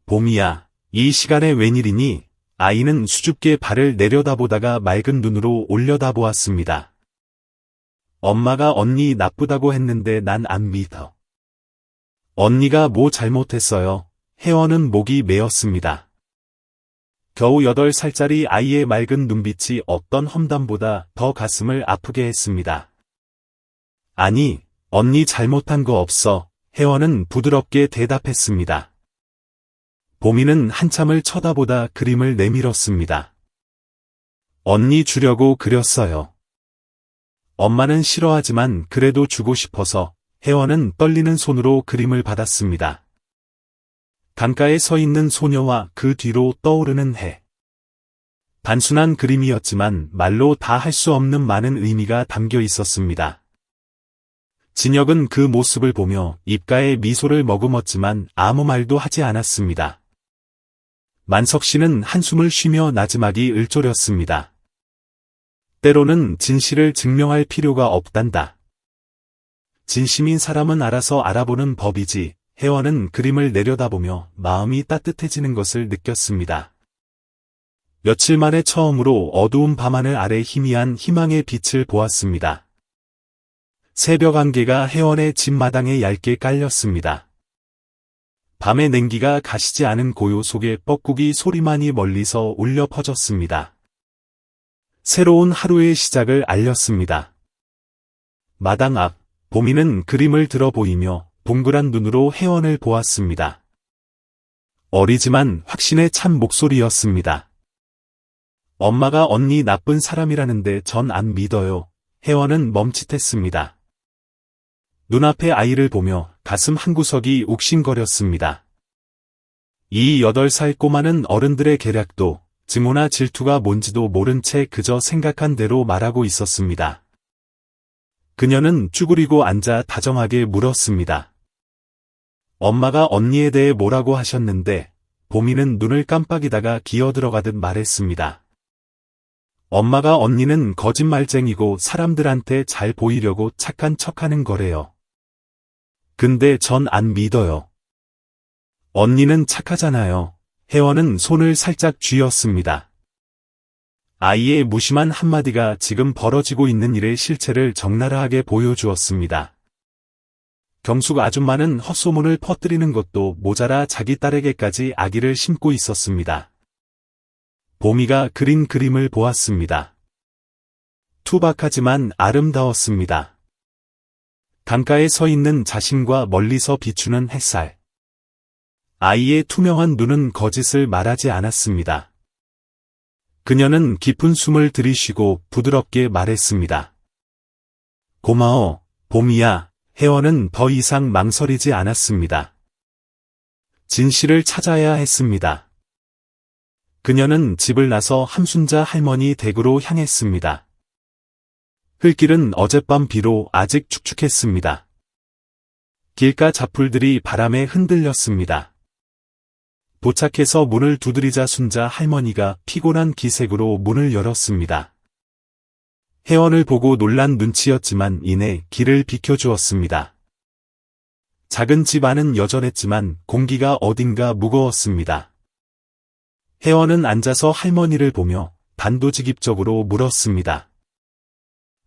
보미야, 이 시간에 웬일이니? 아이는 수줍게 발을 내려다보다가 맑은 눈으로 올려다보았습니다. 엄마가 언니 나쁘다고 했는데 난 안 믿어. 언니가 뭐 잘못했어요? 혜원은 목이 메었습니다. 겨우 8살짜리 아이의 맑은 눈빛이 어떤 험담보다 더 가슴을 아프게 했습니다. 아니, 언니 잘못한 거 없어. 혜원은 부드럽게 대답했습니다. 보미는 한참을 쳐다보다 그림을 내밀었습니다. 언니 주려고 그렸어요. 엄마는 싫어하지만 그래도 주고 싶어서. 혜원은 떨리는 손으로 그림을 받았습니다. 강가에 서 있는 소녀와 그 뒤로 떠오르는 해. 단순한 그림이었지만 말로 다 할 수 없는 많은 의미가 담겨 있었습니다. 진혁은 그 모습을 보며 입가에 미소를 머금었지만 아무 말도 하지 않았습니다. 만석 씨는 한숨을 쉬며 나지막이 을조렸습니다. 때로는 진실을 증명할 필요가 없단다. 진심인 사람은 알아서 알아보는 법이지. 혜원은 그림을 내려다보며 마음이 따뜻해지는 것을 느꼈습니다. 며칠 만에 처음으로 어두운 밤하늘 아래 희미한 희망의 빛을 보았습니다. 새벽 안개가 혜원의 집 마당에 얇게 깔렸습니다. 밤의 냉기가 가시지 않은 고요 속에 뻐꾸기 소리만이 멀리서 울려 퍼졌습니다. 새로운 하루의 시작을 알렸습니다. 마당 앞, 보미는 그림을 들어 보이며 동그란 눈으로 혜원을 보았습니다. 어리지만 확신에 찬 목소리였습니다. 엄마가 언니 나쁜 사람이라는데 전 안 믿어요. 혜원은 멈칫했습니다. 눈앞의 아이를 보며 가슴 한구석이 욱신거렸습니다. 이 8살 꼬마는 어른들의 계략도 증오나 질투가 뭔지도 모른 채 그저 생각한 대로 말하고 있었습니다. 그녀는 쭈그리고 앉아 다정하게 물었습니다. 엄마가 언니에 대해 뭐라고 하셨는데? 보미는 눈을 깜빡이다가 기어들어가듯 말했습니다. 엄마가 언니는 거짓말쟁이고 사람들한테 잘 보이려고 착한 척하는 거래요. 근데 전 안 믿어요. 언니는 착하잖아요. 혜원은 손을 살짝 쥐었습니다. 아이의 무심한 한마디가 지금 벌어지고 있는 일의 실체를 적나라하게 보여주었습니다. 경숙 아줌마는 헛소문을 퍼뜨리는 것도 모자라 자기 딸에게까지 악의를 심고 있었습니다. 보미가 그린 그림을 보았습니다. 투박하지만 아름다웠습니다. 강가에 서 있는 자신과 멀리서 비추는 햇살. 아이의 투명한 눈은 거짓을 말하지 않았습니다. 그녀는 깊은 숨을 들이쉬고 부드럽게 말했습니다. 고마워, 봄이야. 혜원은 더 이상 망설이지 않았습니다. 진실을 찾아야 했습니다. 그녀는 집을 나서 함순자 할머니 댁으로 향했습니다. 흙길은 어젯밤 비로 아직 축축했습니다. 길가 잡풀들이 바람에 흔들렸습니다. 도착해서 문을 두드리자 순자 할머니가 피곤한 기색으로 문을 열었습니다. 혜원을 보고 놀란 눈치였지만 이내 길을 비켜주었습니다. 작은 집 안은 여전했지만 공기가 어딘가 무거웠습니다. 혜원은 앉아서 할머니를 보며 단도직입적으로 물었습니다.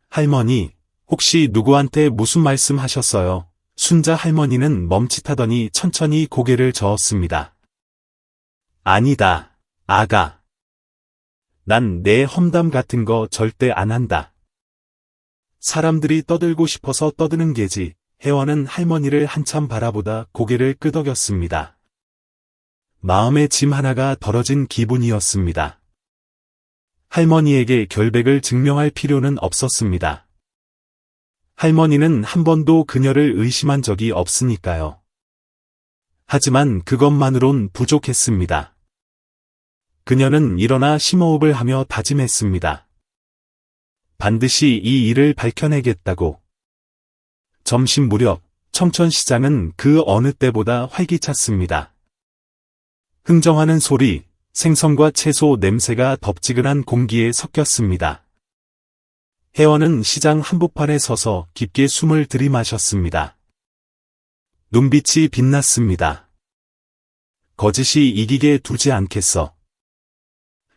할머니, 혹시 누구한테 무슨 말씀 하셨어요? 순자 할머니는 멈칫하더니 천천히 고개를 저었습니다. 아니다, 아가. 난 내 험담 같은 거 절대 안 한다. 사람들이 떠들고 싶어서 떠드는 게지. 혜원은 할머니를 한참 바라보다 고개를 끄덕였습니다. 마음의 짐 하나가 덜어진 기분이었습니다. 할머니에게 결백을 증명할 필요는 없었습니다. 할머니는 한 번도 그녀를 의심한 적이 없으니까요. 하지만 그것만으론 부족했습니다. 그녀는 일어나 심호흡을 하며 다짐했습니다. 반드시 이 일을 밝혀내겠다고. 점심 무렵 청천시장은 그 어느 때보다 활기찼습니다. 흥정하는 소리, 생선과 채소 냄새가 덥지근한 공기에 섞였습니다. 혜원은 시장 한복판에 서서 깊게 숨을 들이마셨습니다. 눈빛이 빛났습니다. 거짓이 이기게 두지 않겠어.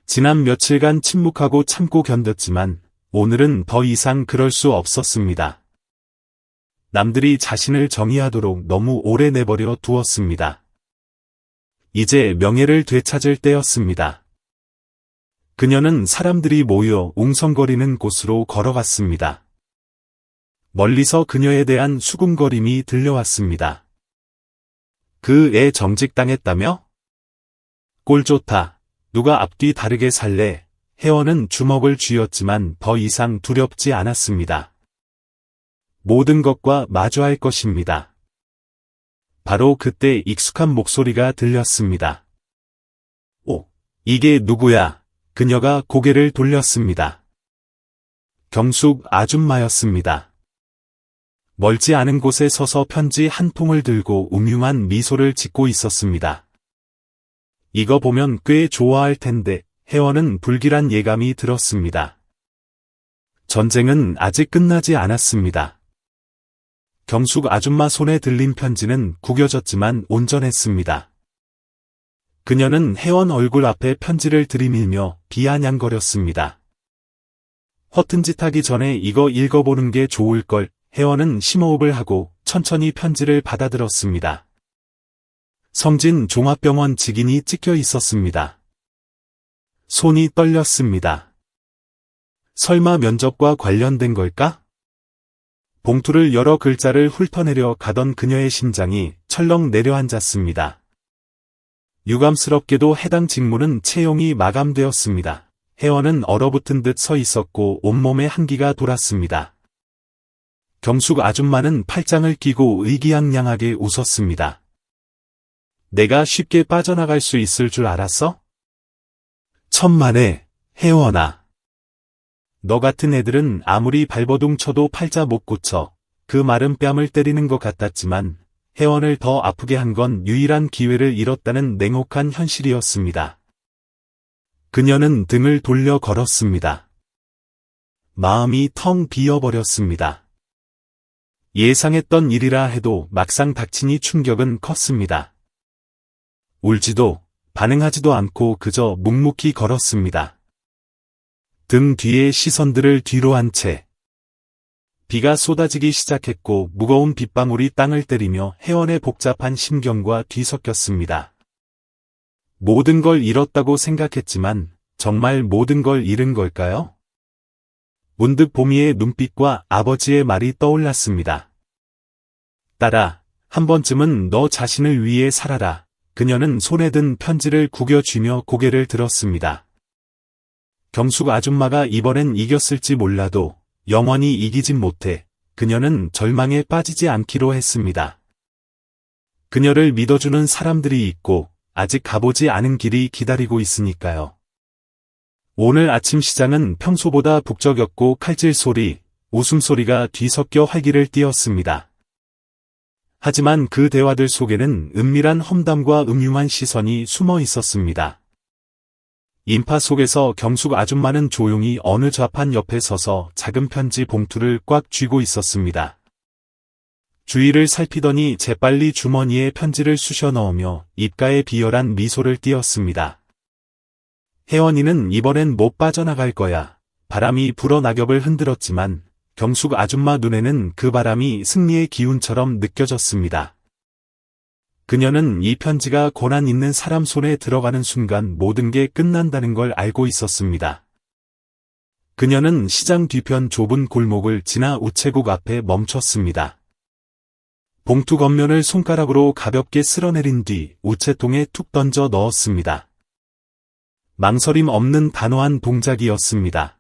지난 며칠간 침묵하고 참고 견뎠지만 오늘은 더 이상 그럴 수 없었습니다. 남들이 자신을 정의하도록 너무 오래 내버려 두었습니다. 이제 명예를 되찾을 때였습니다. 그녀는 사람들이 모여 웅성거리는 곳으로 걸어갔습니다. 멀리서 그녀에 대한 수군거림이 들려왔습니다. 그 애 정직당했다며? 꼴 좋다. 누가 앞뒤 다르게 살래? 혜원은 주먹을 쥐었지만 더 이상 두렵지 않았습니다. 모든 것과 마주할 것입니다. 바로 그때 익숙한 목소리가 들렸습니다. 오, 이게 누구야? 그녀가 고개를 돌렸습니다. 경숙 아줌마였습니다. 멀지 않은 곳에 서서 편지 한 통을 들고 음흉한 미소를 짓고 있었습니다. 이거 보면 꽤 좋아할 텐데, 혜원은 불길한 예감이 들었습니다. 전쟁은 아직 끝나지 않았습니다. 경숙 아줌마 손에 들린 편지는 구겨졌지만 온전했습니다. 그녀는 혜원 얼굴 앞에 편지를 들이밀며 비아냥거렸습니다. 허튼 짓 하기 전에 이거 읽어보는 게 좋을걸. 혜원은 심호흡을 하고 천천히 편지를 받아들었습니다. 성진 종합병원 직인이 찍혀 있었습니다. 손이 떨렸습니다. 설마 면접과 관련된 걸까? 봉투를 열어 글자를 훑어내려 가던 그녀의 심장이 철렁 내려앉았습니다. 유감스럽게도 해당 직무는 채용이 마감되었습니다. 혜원은 얼어붙은 듯 서 있었고 온몸에 한기가 돌았습니다. 경숙 아줌마는 팔짱을 끼고 의기양양하게 웃었습니다. 내가 쉽게 빠져나갈 수 있을 줄 알았어? 천만에, 혜원아. 너 같은 애들은 아무리 발버둥 쳐도 팔자 못 고쳐. 그 마른 뺨을 때리는 것 같았지만 혜원을 더 아프게 한 건 유일한 기회를 잃었다는 냉혹한 현실이었습니다. 그녀는 등을 돌려 걸었습니다. 마음이 텅 비어버렸습니다. 예상했던 일이라 해도 막상 닥치니 충격은 컸습니다. 울지도 반응하지도 않고 그저 묵묵히 걸었습니다. 등 뒤에 시선들을 뒤로 한 채. 비가 쏟아지기 시작했고 무거운 빗방울이 땅을 때리며 혜원의 복잡한 심경과 뒤섞였습니다. 모든 걸 잃었다고 생각했지만 정말 모든 걸 잃은 걸까요? 문득 보미의 눈빛과 아버지의 말이 떠올랐습니다. 딸아, 한 번쯤은 너 자신을 위해 살아라. 그녀는 손에 든 편지를 구겨쥐며 고개를 들었습니다. 경숙 아줌마가 이번엔 이겼을지 몰라도 영원히 이기진 못해 그녀는 절망에 빠지지 않기로 했습니다. 그녀를 믿어주는 사람들이 있고 아직 가보지 않은 길이 기다리고 있으니까요. 오늘 아침 시장은 평소보다 북적였고 칼질 소리, 웃음소리가 뒤섞여 활기를 띠었습니다. 하지만 그 대화들 속에는 은밀한 험담과 음흉한 시선이 숨어 있었습니다. 인파 속에서 경숙 아줌마는 조용히 어느 좌판 옆에 서서 작은 편지 봉투를 꽉 쥐고 있었습니다. 주위를 살피더니 재빨리 주머니에 편지를 쑤셔 넣으며 입가에 비열한 미소를 띄었습니다. 혜원이는 이번엔 못 빠져나갈 거야. 바람이 불어 낙엽을 흔들었지만 경숙 아줌마 눈에는 그 바람이 승리의 기운처럼 느껴졌습니다. 그녀는 이 편지가 고난 있는 사람 손에 들어가는 순간 모든 게 끝난다는 걸 알고 있었습니다. 그녀는 시장 뒤편 좁은 골목을 지나 우체국 앞에 멈췄습니다. 봉투 겉면을 손가락으로 가볍게 쓸어내린 뒤 우체통에 툭 던져 넣었습니다. 망설임 없는 단호한 동작이었습니다.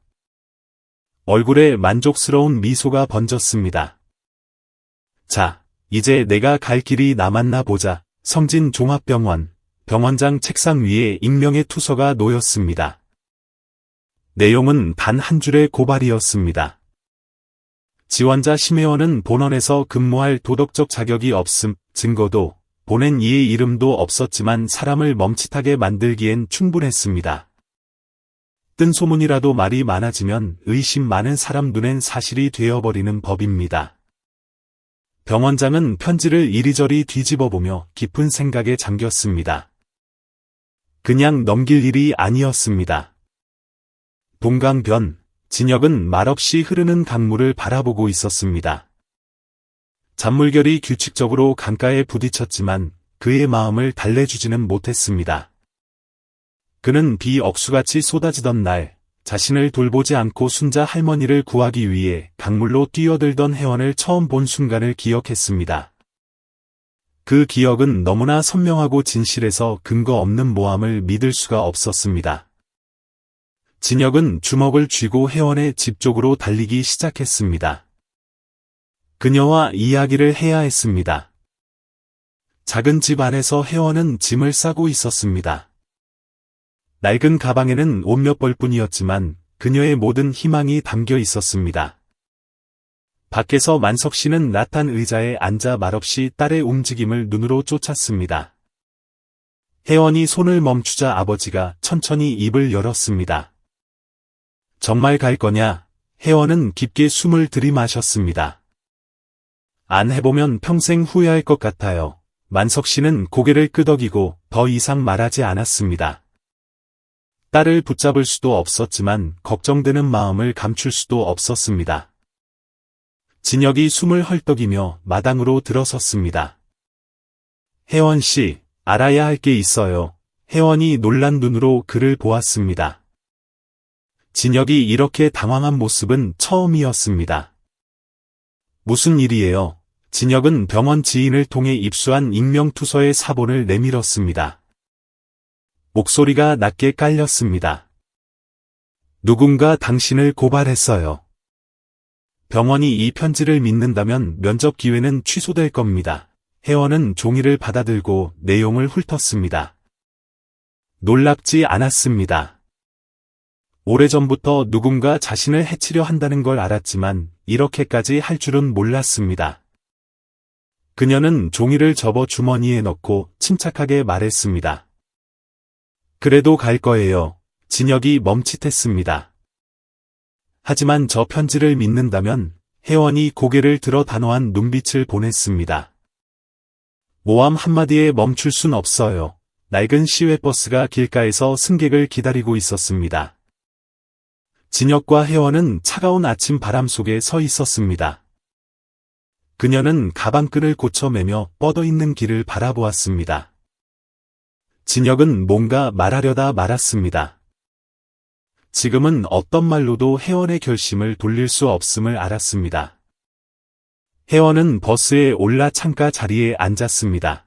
얼굴에 만족스러운 미소가 번졌습니다. 자, 이제 내가 갈 길이 남았나 보자. 성진종합병원, 병원장 책상 위에 익명의 투서가 놓였습니다. 내용은 단 한 줄의 고발이었습니다. 지원자 심혜원은 본원에서 근무할 도덕적 자격이 없음, 증거도, 보낸 이의 이름도 없었지만 사람을 멈칫하게 만들기엔 충분했습니다. 뜬 소문이라도 말이 많아지면 의심 많은 사람 눈엔 사실이 되어버리는 법입니다. 병원장은 편지를 이리저리 뒤집어보며 깊은 생각에 잠겼습니다. 그냥 넘길 일이 아니었습니다. 동강변, 진혁은 말없이 흐르는 강물을 바라보고 있었습니다. 잔물결이 규칙적으로 강가에 부딪혔지만 그의 마음을 달래주지는 못했습니다. 그는 비 억수같이 쏟아지던 날, 자신을 돌보지 않고 순자 할머니를 구하기 위해 강물로 뛰어들던 혜원을 처음 본 순간을 기억했습니다. 그 기억은 너무나 선명하고 진실해서 근거 없는 모함을 믿을 수가 없었습니다. 진혁은 주먹을 쥐고 혜원의 집 쪽으로 달리기 시작했습니다. 그녀와 이야기를 해야 했습니다. 작은 집 안에서 혜원은 짐을 싸고 있었습니다. 낡은 가방에는 옷 몇 벌뿐이었지만 그녀의 모든 희망이 담겨 있었습니다. 밖에서 만석 씨는 나탄 의자에 앉아 말없이 딸의 움직임을 눈으로 쫓았습니다. 혜원이 손을 멈추자 아버지가 천천히 입을 열었습니다. 정말 갈 거냐? 혜원은 깊게 숨을 들이마셨습니다. 안 해보면 평생 후회할 것 같아요. 만석 씨는 고개를 끄덕이고 더 이상 말하지 않았습니다. 딸을 붙잡을 수도 없었지만 걱정되는 마음을 감출 수도 없었습니다. 진혁이 숨을 헐떡이며 마당으로 들어섰습니다. 혜원 씨, 알아야 할 게 있어요. 혜원이 놀란 눈으로 그를 보았습니다. 진혁이 이렇게 당황한 모습은 처음이었습니다. 무슨 일이에요? 진혁은 병원 지인을 통해 입수한 익명투서의 사본을 내밀었습니다. 목소리가 낮게 깔렸습니다. 누군가 당신을 고발했어요. 병원이 이 편지를 믿는다면 면접 기회는 취소될 겁니다. 혜원은 종이를 받아들고 내용을 훑었습니다. 놀랍지 않았습니다. 오래전부터 누군가 자신을 해치려 한다는 걸 알았지만 이렇게까지 할 줄은 몰랐습니다. 그녀는 종이를 접어 주머니에 넣고 침착하게 말했습니다. 그래도 갈 거예요. 진혁이 멈칫했습니다. 하지만 저 편지를 믿는다면 혜원이 고개를 들어 단호한 눈빛을 보냈습니다. 모함 한마디에 멈출 순 없어요. 낡은 시외버스가 길가에서 승객을 기다리고 있었습니다. 진혁과 혜원은 차가운 아침 바람 속에 서 있었습니다. 그녀는 가방끈을 고쳐매며 뻗어있는 길을 바라보았습니다. 진혁은 뭔가 말하려다 말았습니다. 지금은 어떤 말로도 혜원의 결심을 돌릴 수 없음을 알았습니다. 혜원은 버스에 올라 창가 자리에 앉았습니다.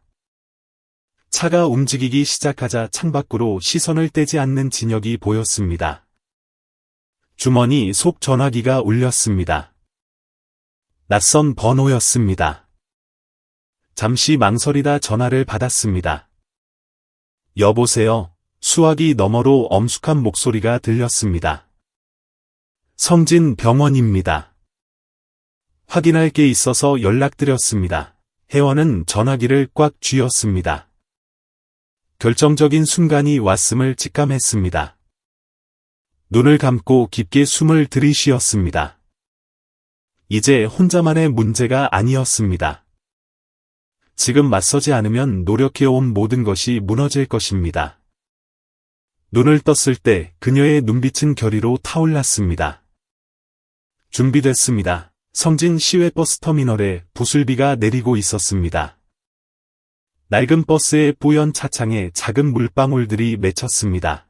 차가 움직이기 시작하자 창밖으로 시선을 떼지 않는 진혁이 보였습니다. 주머니 속 전화기가 울렸습니다. 낯선 번호였습니다. 잠시 망설이다 전화를 받았습니다. 여보세요. 수화기 너머로 엄숙한 목소리가 들렸습니다. 성진 병원입니다. 확인할 게 있어서 연락드렸습니다. 혜원은 전화기를 꽉 쥐었습니다. 결정적인 순간이 왔음을 직감했습니다. 눈을 감고 깊게 숨을 들이쉬었습니다. 이제 혼자만의 문제가 아니었습니다. 지금 맞서지 않으면 노력해온 모든 것이 무너질 것입니다. 눈을 떴을 때 그녀의 눈빛은 결의로 타올랐습니다. 준비됐습니다. 성진 시외버스 터미널에 부슬비가 내리고 있었습니다. 낡은 버스의 뿌연 차창에 작은 물방울들이 맺혔습니다.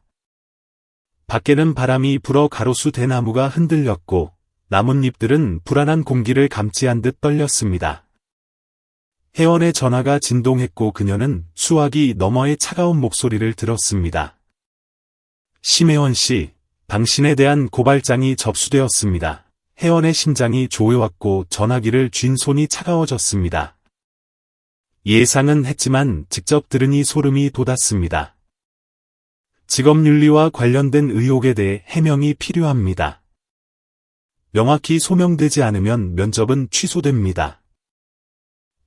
밖에는 바람이 불어 가로수 대나무가 흔들렸고 나뭇잎들은 불안한 공기를 감지한 듯 떨렸습니다. 혜원의 전화가 진동했고 그녀는 수화기 너머의 차가운 목소리를 들었습니다. 심혜원 씨, 당신에 대한 고발장이 접수되었습니다. 혜원의 심장이 조여왔고 전화기를 쥔 손이 차가워졌습니다. 예상은 했지만 직접 들으니 소름이 돋았습니다. 직업윤리와 관련된 의혹에 대해 해명이 필요합니다. 명확히 소명되지 않으면 면접은 취소됩니다.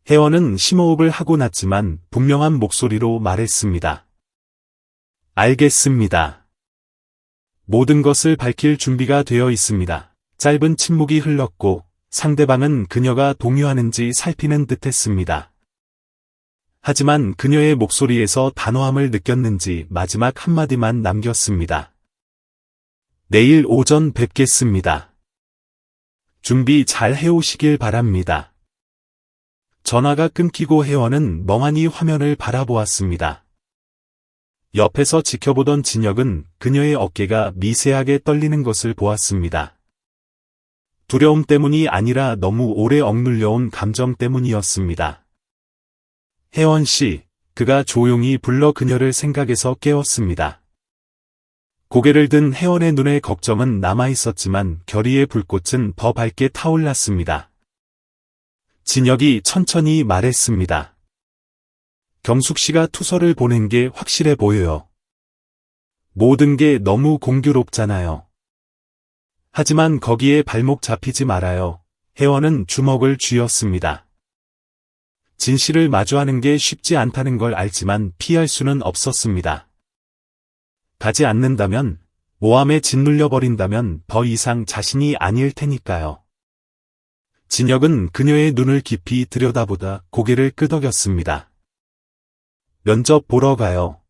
혜원은 심호흡을 하고 났지만 분명한 목소리로 말했습니다. 알겠습니다. 모든 것을 밝힐 준비가 되어 있습니다. 짧은 침묵이 흘렀고 상대방은 그녀가 동요하는지 살피는 듯했습니다. 하지만 그녀의 목소리에서 단호함을 느꼈는지 마지막 한마디만 남겼습니다. 내일 오전 뵙겠습니다. 준비 잘 해오시길 바랍니다. 전화가 끊기고 혜원은 멍하니 화면을 바라보았습니다. 옆에서 지켜보던 진혁은 그녀의 어깨가 미세하게 떨리는 것을 보았습니다. 두려움 때문이 아니라 너무 오래 억눌려온 감정 때문이었습니다. 혜원 씨, 그가 조용히 불러 그녀를 생각에서 깨웠습니다. 고개를 든 혜원의 눈에 걱정은 남아있었지만 결의의 불꽃은 더 밝게 타올랐습니다. 진혁이 천천히 말했습니다. 경숙 씨가 투서를 보낸 게 확실해 보여요. 모든 게 너무 공교롭잖아요. 하지만 거기에 발목 잡히지 말아요. 혜원은 주먹을 쥐었습니다. 진실을 마주하는 게 쉽지 않다는 걸 알지만 피할 수는 없었습니다. 가지 않는다면, 모함에 짓눌려 버린다면 더 이상 자신이 아닐 테니까요. 진혁은 그녀의 눈을 깊이 들여다보다 고개를 끄덕였습니다. 면접 보러 가요.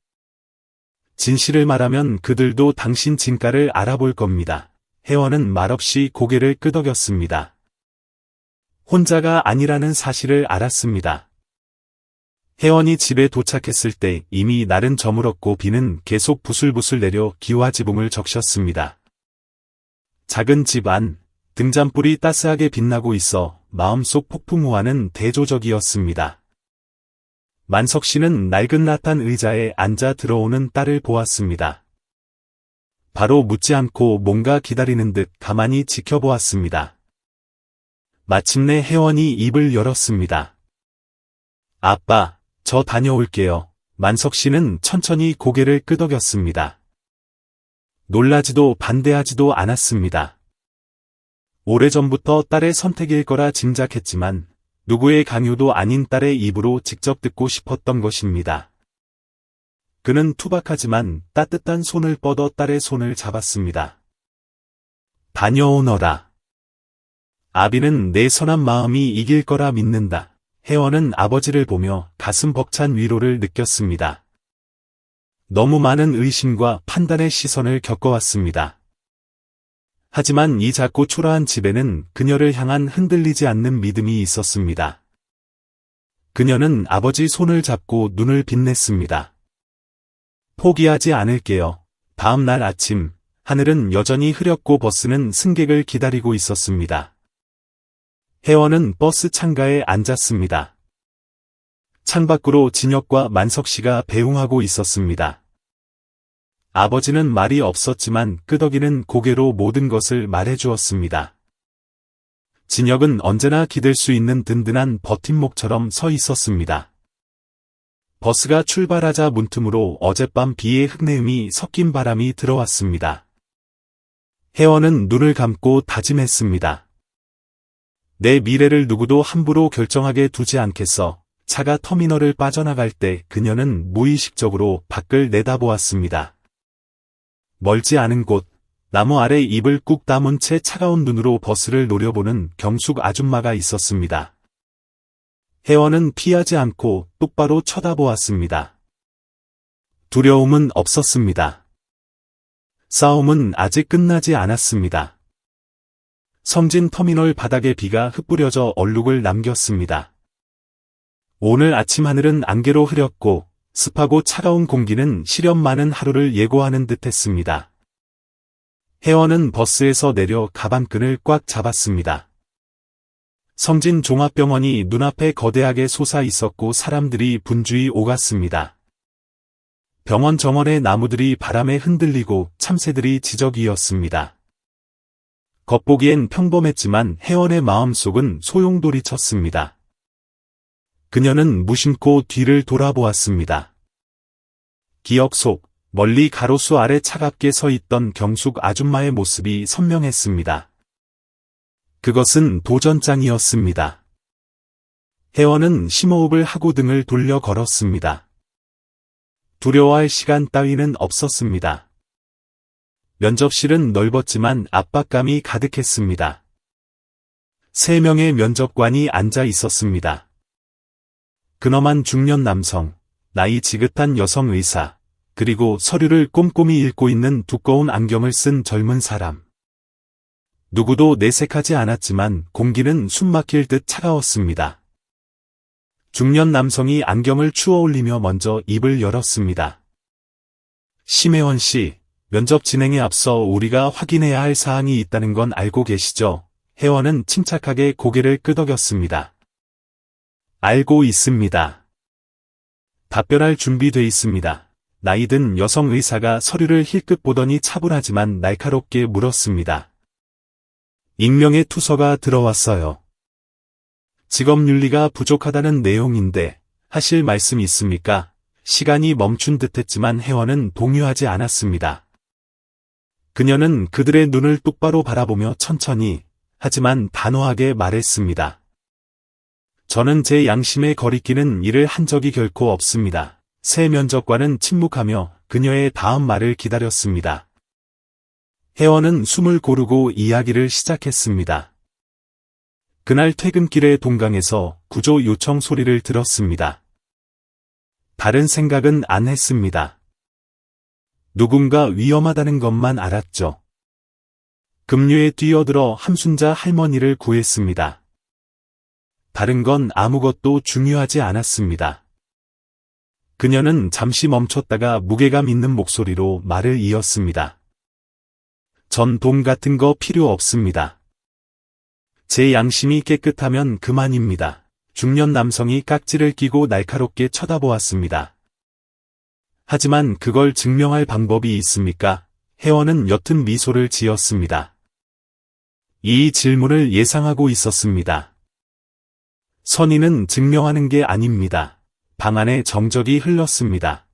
진실을 말하면 그들도 당신 진가를 알아볼 겁니다. 혜원은 말없이 고개를 끄덕였습니다. 혼자가 아니라는 사실을 알았습니다. 혜원이 집에 도착했을 때 이미 날은 저물었고 비는 계속 부슬부슬 내려 기와 지붕을 적셨습니다. 작은 집 안, 등잔불이 따스하게 빛나고 있어 마음속 폭풍우와는 대조적이었습니다. 만석 씨는 낡은 의자에 앉아 들어오는 딸을 보았습니다. 바로 묻지 않고 뭔가 기다리는 듯 가만히 지켜보았습니다. 마침내 혜원이 입을 열었습니다. 아빠, 저 다녀올게요. 만석 씨는 천천히 고개를 끄덕였습니다. 놀라지도 반대하지도 않았습니다. 오래전부터 딸의 선택일 거라 짐작했지만 누구의 강요도 아닌 딸의 입으로 직접 듣고 싶었던 것입니다. 그는 투박하지만 따뜻한 손을 뻗어 딸의 손을 잡았습니다. 다녀오너라. 아비는 내 선한 마음이 이길 거라 믿는다. 혜원은 아버지를 보며 가슴 벅찬 위로를 느꼈습니다. 너무 많은 의심과 판단의 시선을 겪어왔습니다. 하지만 이 작고 초라한 집에는 그녀를 향한 흔들리지 않는 믿음이 있었습니다. 그녀는 아버지 손을 잡고 눈을 빛냈습니다. 포기하지 않을게요. 다음 날 아침, 하늘은 여전히 흐렸고 버스는 승객을 기다리고 있었습니다. 혜원은 버스 창가에 앉았습니다. 창밖으로 진혁과 만석 씨가 배웅하고 있었습니다. 아버지는 말이 없었지만 끄덕이는 고개로 모든 것을 말해주었습니다. 진혁은 언제나 기댈 수 있는 든든한 버팀목처럼 서 있었습니다. 버스가 출발하자 문틈으로 어젯밤 비의 흙내음이 섞인 바람이 들어왔습니다. 혜원은 눈을 감고 다짐했습니다. 내 미래를 누구도 함부로 결정하게 두지 않겠어. 차가 터미널을 빠져나갈 때 그녀는 무의식적으로 밖을 내다보았습니다. 멀지 않은 곳, 나무 아래 입을 꾹 다문 채 차가운 눈으로 버스를 노려보는 경숙 아줌마가 있었습니다. 혜원은 피하지 않고 똑바로 쳐다보았습니다. 두려움은 없었습니다. 싸움은 아직 끝나지 않았습니다. 섬진 터미널 바닥에 비가 흩뿌려져 얼룩을 남겼습니다. 오늘 아침 하늘은 안개로 흐렸고 습하고 차가운 공기는 시련 많은 하루를 예고하는 듯했습니다. 혜원은 버스에서 내려 가방끈을 꽉 잡았습니다. 성진 종합병원이 눈앞에 거대하게 솟아 있었고 사람들이 분주히 오갔습니다. 병원 정원의 나무들이 바람에 흔들리고 참새들이 지저귀였습니다. 겉보기엔 평범했지만 혜원의 마음속은 소용돌이쳤습니다. 그녀는 무심코 뒤를 돌아보았습니다. 기억 속 멀리 가로수 아래 차갑게 서 있던 경숙 아줌마의 모습이 선명했습니다. 그것은 도전장이었습니다. 혜원은 심호흡을 하고 등을 돌려 걸었습니다. 두려워할 시간 따위는 없었습니다. 면접실은 넓었지만 압박감이 가득했습니다. 3명의 면접관이 앉아 있었습니다. 근엄한 중년 남성, 나이 지긋한 여성 의사, 그리고 서류를 꼼꼼히 읽고 있는 두꺼운 안경을 쓴 젊은 사람. 누구도 내색하지 않았지만 공기는 숨막힐 듯 차가웠습니다. 중년 남성이 안경을 추어 올리며 먼저 입을 열었습니다. 심혜원 씨, 면접 진행에 앞서 우리가 확인해야 할 사항이 있다는 건 알고 계시죠? 혜원은 침착하게 고개를 끄덕였습니다. 알고 있습니다. 답변할 준비돼 있습니다. 나이든 여성 의사가 서류를 힐끗 보더니 차분하지만 날카롭게 물었습니다. 익명의 투서가 들어왔어요. 직업윤리가 부족하다는 내용인데 하실 말씀 있습니까? 시간이 멈춘 듯했지만 혜원은 동요하지 않았습니다. 그녀는 그들의 눈을 똑바로 바라보며 천천히 하지만 단호하게 말했습니다. 저는 제 양심에 거리끼는 일을 한 적이 결코 없습니다. 새 면접관은 침묵하며 그녀의 다음 말을 기다렸습니다. 혜원은 숨을 고르고 이야기를 시작했습니다. 그날 퇴근길의 동강에서 구조 요청 소리를 들었습니다. 다른 생각은 안 했습니다. 누군가 위험하다는 것만 알았죠. 급류에 뛰어들어 함순자 할머니를 구했습니다. 다른 건 아무것도 중요하지 않았습니다. 그녀는 잠시 멈췄다가 무게감 있는 목소리로 말을 이었습니다. 전 돈 같은 거 필요 없습니다. 제 양심이 깨끗하면 그만입니다. 중년 남성이 깍지를 끼고 날카롭게 쳐다보았습니다. 하지만 그걸 증명할 방법이 있습니까? 혜원은 옅은 미소를 지었습니다. 이 질문을 예상하고 있었습니다. 선의는 증명하는 게 아닙니다. 방 안에 정적이 흘렀습니다.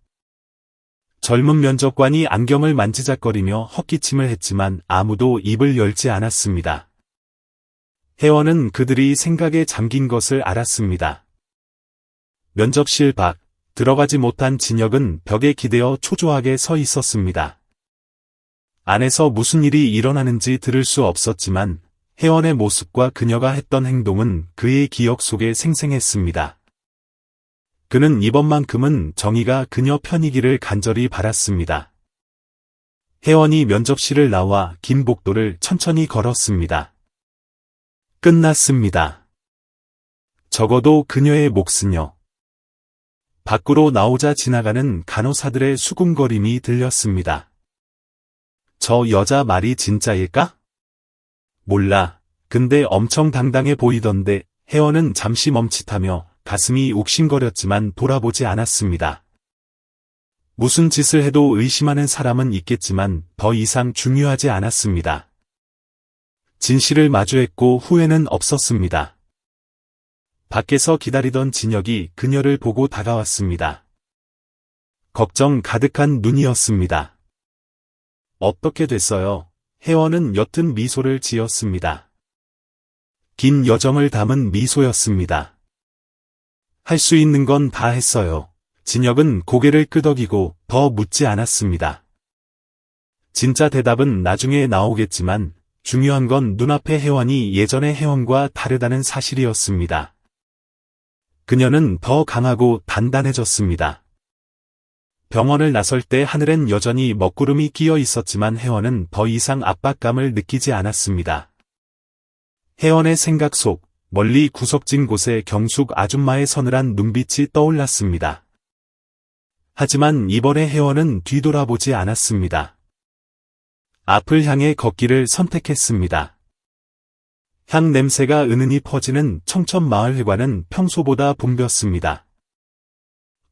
젊은 면접관이 안경을 만지작거리며 헛기침을 했지만 아무도 입을 열지 않았습니다. 혜원은 그들이 생각에 잠긴 것을 알았습니다. 면접실 밖, 들어가지 못한 진혁은 벽에 기대어 초조하게 서 있었습니다. 안에서 무슨 일이 일어나는지 들을 수 없었지만 혜원의 모습과 그녀가 했던 행동은 그의 기억 속에 생생했습니다. 그는 이번만큼은 정의가 그녀 편이기를 간절히 바랐습니다. 혜원이 면접실을 나와 긴 복도를 천천히 걸었습니다. 끝났습니다. 적어도 그녀의 몫은요. 밖으로 나오자 지나가는 간호사들의 수군거림이 들렸습니다. 저 여자 말이 진짜일까? 몰라. 근데 엄청 당당해 보이던데. 혜원은 잠시 멈칫하며 가슴이 옥신거렸지만 돌아보지 않았습니다. 무슨 짓을 해도 의심하는 사람은 있겠지만 더 이상 중요하지 않았습니다. 진실을 마주했고 후회는 없었습니다. 밖에서 기다리던 진혁이 그녀를 보고 다가왔습니다. 걱정 가득한 눈이었습니다. 어떻게 됐어요? 혜원은 옅은 미소를 지었습니다. 긴 여정을 담은 미소였습니다. 할 수 있는 건 다 했어요. 진혁은 고개를 끄덕이고 더 묻지 않았습니다. 진짜 대답은 나중에 나오겠지만 중요한 건 눈앞의 혜원이 예전의 혜원과 다르다는 사실이었습니다. 그녀는 더 강하고 단단해졌습니다. 병원을 나설 때 하늘엔 여전히 먹구름이 끼어 있었지만 혜원은 더 이상 압박감을 느끼지 않았습니다. 혜원의 생각 속 멀리 구석진 곳에 경숙 아줌마의 서늘한 눈빛이 떠올랐습니다. 하지만 이번에 혜원은 뒤돌아보지 않았습니다. 앞을 향해 걷기를 선택했습니다. 향 냄새가 은은히 퍼지는 청천마을회관은 평소보다 붐볐습니다.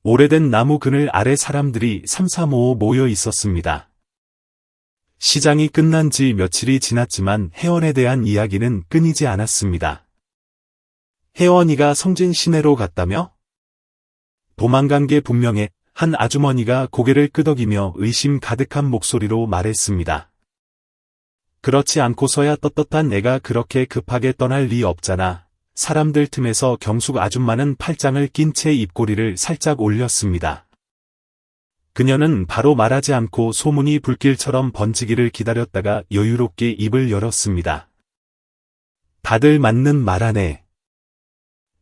오래된 나무 그늘 아래 사람들이 삼삼오오 모여 있었습니다. 시장이 끝난 지 며칠이 지났지만 혜원에 대한 이야기는 끊이지 않았습니다. 혜원이가 성진 시내로 갔다며? 도망간 게 분명해. 한 아주머니가 고개를 끄덕이며 의심 가득한 목소리로 말했습니다. 그렇지 않고서야 떳떳한 애가 그렇게 급하게 떠날 리 없잖아. 사람들 틈에서 경숙 아줌마는 팔짱을 낀 채 입꼬리를 살짝 올렸습니다. 그녀는 바로 말하지 않고 소문이 불길처럼 번지기를 기다렸다가 여유롭게 입을 열었습니다. 다들 맞는 말하네.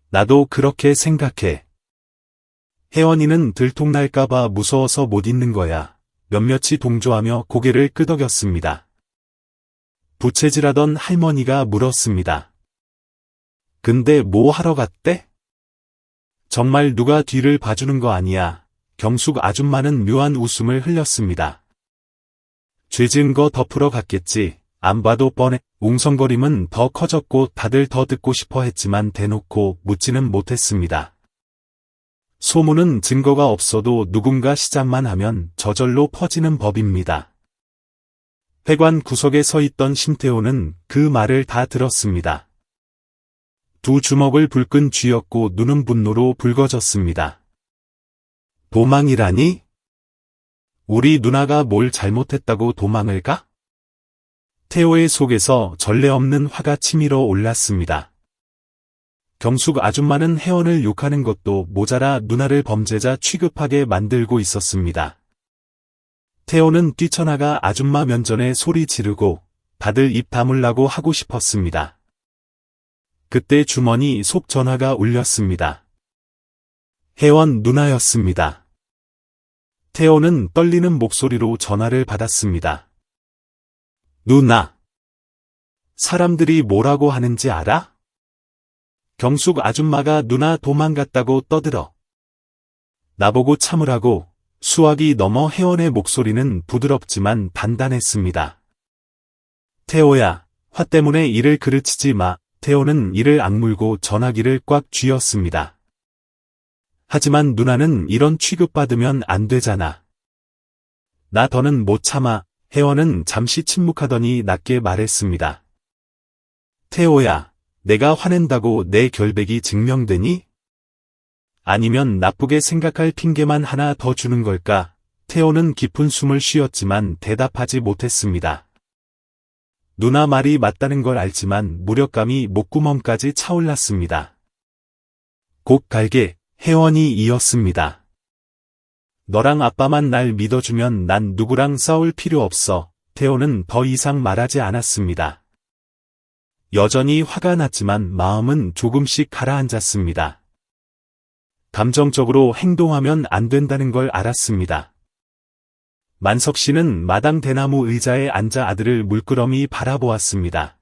나도 그렇게 생각해. 혜원이는 들통날까봐 무서워서 못 있는 거야. 몇몇이 동조하며 고개를 끄덕였습니다. 부채질하던 할머니가 물었습니다. 근데 뭐 하러 갔대? 정말 누가 뒤를 봐주는 거 아니야. 경숙 아줌마는 묘한 웃음을 흘렸습니다. 죄 지은 거 덮으러 갔겠지. 안 봐도 뻔해. 웅성거림은 더 커졌고 다들 더 듣고 싶어 했지만 대놓고 묻지는 못했습니다. 소문은 증거가 없어도 누군가 시작만 하면 저절로 퍼지는 법입니다. 회관 구석에 서 있던 심태호는 그 말을 다 들었습니다. 두 주먹을 불끈 쥐었고 눈은 분노로 붉어졌습니다. 도망이라니? 우리 누나가 뭘 잘못했다고 도망을 가? 태호의 속에서 전례 없는 화가 치밀어 올랐습니다. 경숙 아줌마는 혜원을 욕하는 것도 모자라 누나를 범죄자 취급하게 만들고 있었습니다. 태호는 뛰쳐나가 아줌마 면전에 소리 지르고 다들 입 다물라고 하고 싶었습니다. 그때 주머니 속 전화가 울렸습니다. 혜원 누나였습니다. 태호는 떨리는 목소리로 전화를 받았습니다. 누나. 사람들이 뭐라고 하는지 알아? 경숙 아줌마가 누나 도망갔다고 떠들어. 나보고 참으라고. 수학이 넘어 혜원의 목소리는 부드럽지만 단단했습니다. 태호야, 화 때문에 이를 그르치지 마. 태호는 이를 악물고 전화기를 꽉 쥐었습니다. 하지만 누나는 이런 취급받으면 안 되잖아. 나 더는 못 참아. 혜원은 잠시 침묵하더니 낮게 말했습니다. 태호야. 내가 화낸다고 내 결백이 증명되니? 아니면 나쁘게 생각할 핑계만 하나 더 주는 걸까? 태호는 깊은 숨을 쉬었지만 대답하지 못했습니다. 누나 말이 맞다는 걸 알지만 무력감이 목구멍까지 차올랐습니다. 곡 갈게, 혜원이 이었습니다. 너랑 아빠만 날 믿어주면 난 누구랑 싸울 필요 없어. 태호는 더 이상 말하지 않았습니다. 여전히 화가 났지만 마음은 조금씩 가라앉았습니다. 감정적으로 행동하면 안 된다는 걸 알았습니다. 만석 씨는 마당 대나무 의자에 앉아 아들을 물끄러미 바라보았습니다.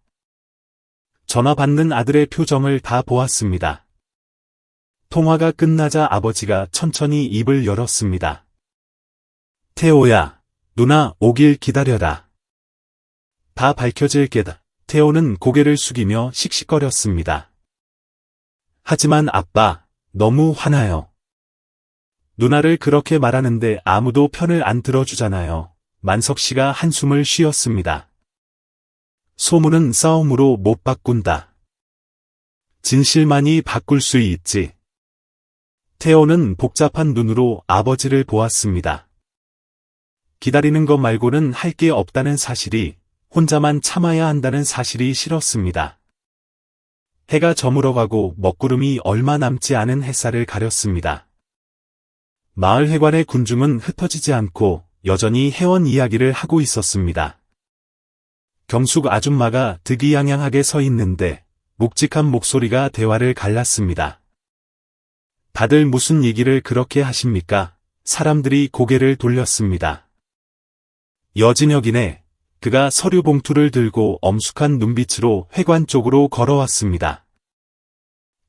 전화 받는 아들의 표정을 다 보았습니다. 통화가 끝나자 아버지가 천천히 입을 열었습니다. 태호야, 누나 오길 기다려라. 다 밝혀질 게다. 태호는 고개를 숙이며 씩씩거렸습니다. 하지만 아빠, 너무 화나요. 누나를 그렇게 말하는데 아무도 편을 안 들어주잖아요. 만석 씨가 한숨을 쉬었습니다. 소문은 싸움으로 못 바꾼다. 진실만이 바꿀 수 있지. 태호는 복잡한 눈으로 아버지를 보았습니다. 기다리는 것 말고는 할 게 없다는 사실이, 혼자만 참아야 한다는 사실이 싫었습니다. 해가 저물어가고 먹구름이 얼마 남지 않은 햇살을 가렸습니다. 마을 회관의 군중은 흩어지지 않고 여전히 회원 이야기를 하고 있었습니다. 경숙 아줌마가 득이양양하게 서 있는데 묵직한 목소리가 대화를 갈랐습니다. 다들 무슨 얘기를 그렇게 하십니까? 사람들이 고개를 돌렸습니다. 여진혁이네. 그가 서류 봉투를 들고 엄숙한 눈빛으로 회관 쪽으로 걸어왔습니다.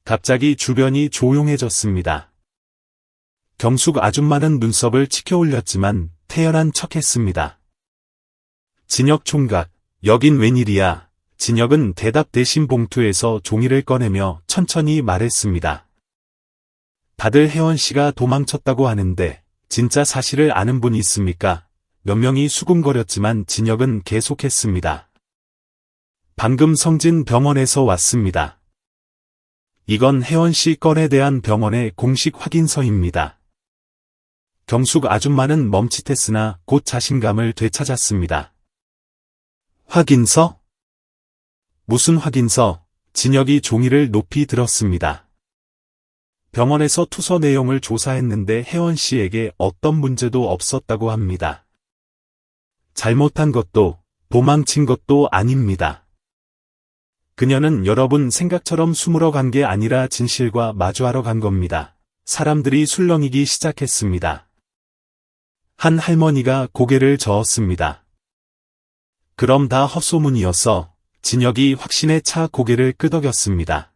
갑자기 주변이 조용해졌습니다. 경숙 아줌마는 눈썹을 치켜 올렸지만 태연한 척했습니다. 진혁 총각, 여긴 웬일이야? 진혁은 대답 대신 봉투에서 종이를 꺼내며 천천히 말했습니다. 다들 혜원 씨가 도망쳤다고 하는데 진짜 사실을 아는 분 있습니까? 몇 명이 수군거렸지만 진혁은 계속했습니다. 방금 성진 병원에서 왔습니다. 이건 혜원 씨 건에 대한 병원의 공식 확인서입니다. 경숙 아줌마는 멈칫했으나 곧 자신감을 되찾았습니다. 확인서? 무슨 확인서? 진혁이 종이를 높이 들었습니다. 병원에서 투서 내용을 조사했는데 혜원 씨에게 어떤 문제도 없었다고 합니다. 잘못한 것도 도망친 것도 아닙니다. 그녀는 여러분 생각처럼 숨으러 간 게 아니라 진실과 마주하러 간 겁니다. 사람들이 술렁이기 시작했습니다. 한 할머니가 고개를 저었습니다. 그럼 다 헛소문이었어. 진혁이 확신에 차 고개를 끄덕였습니다.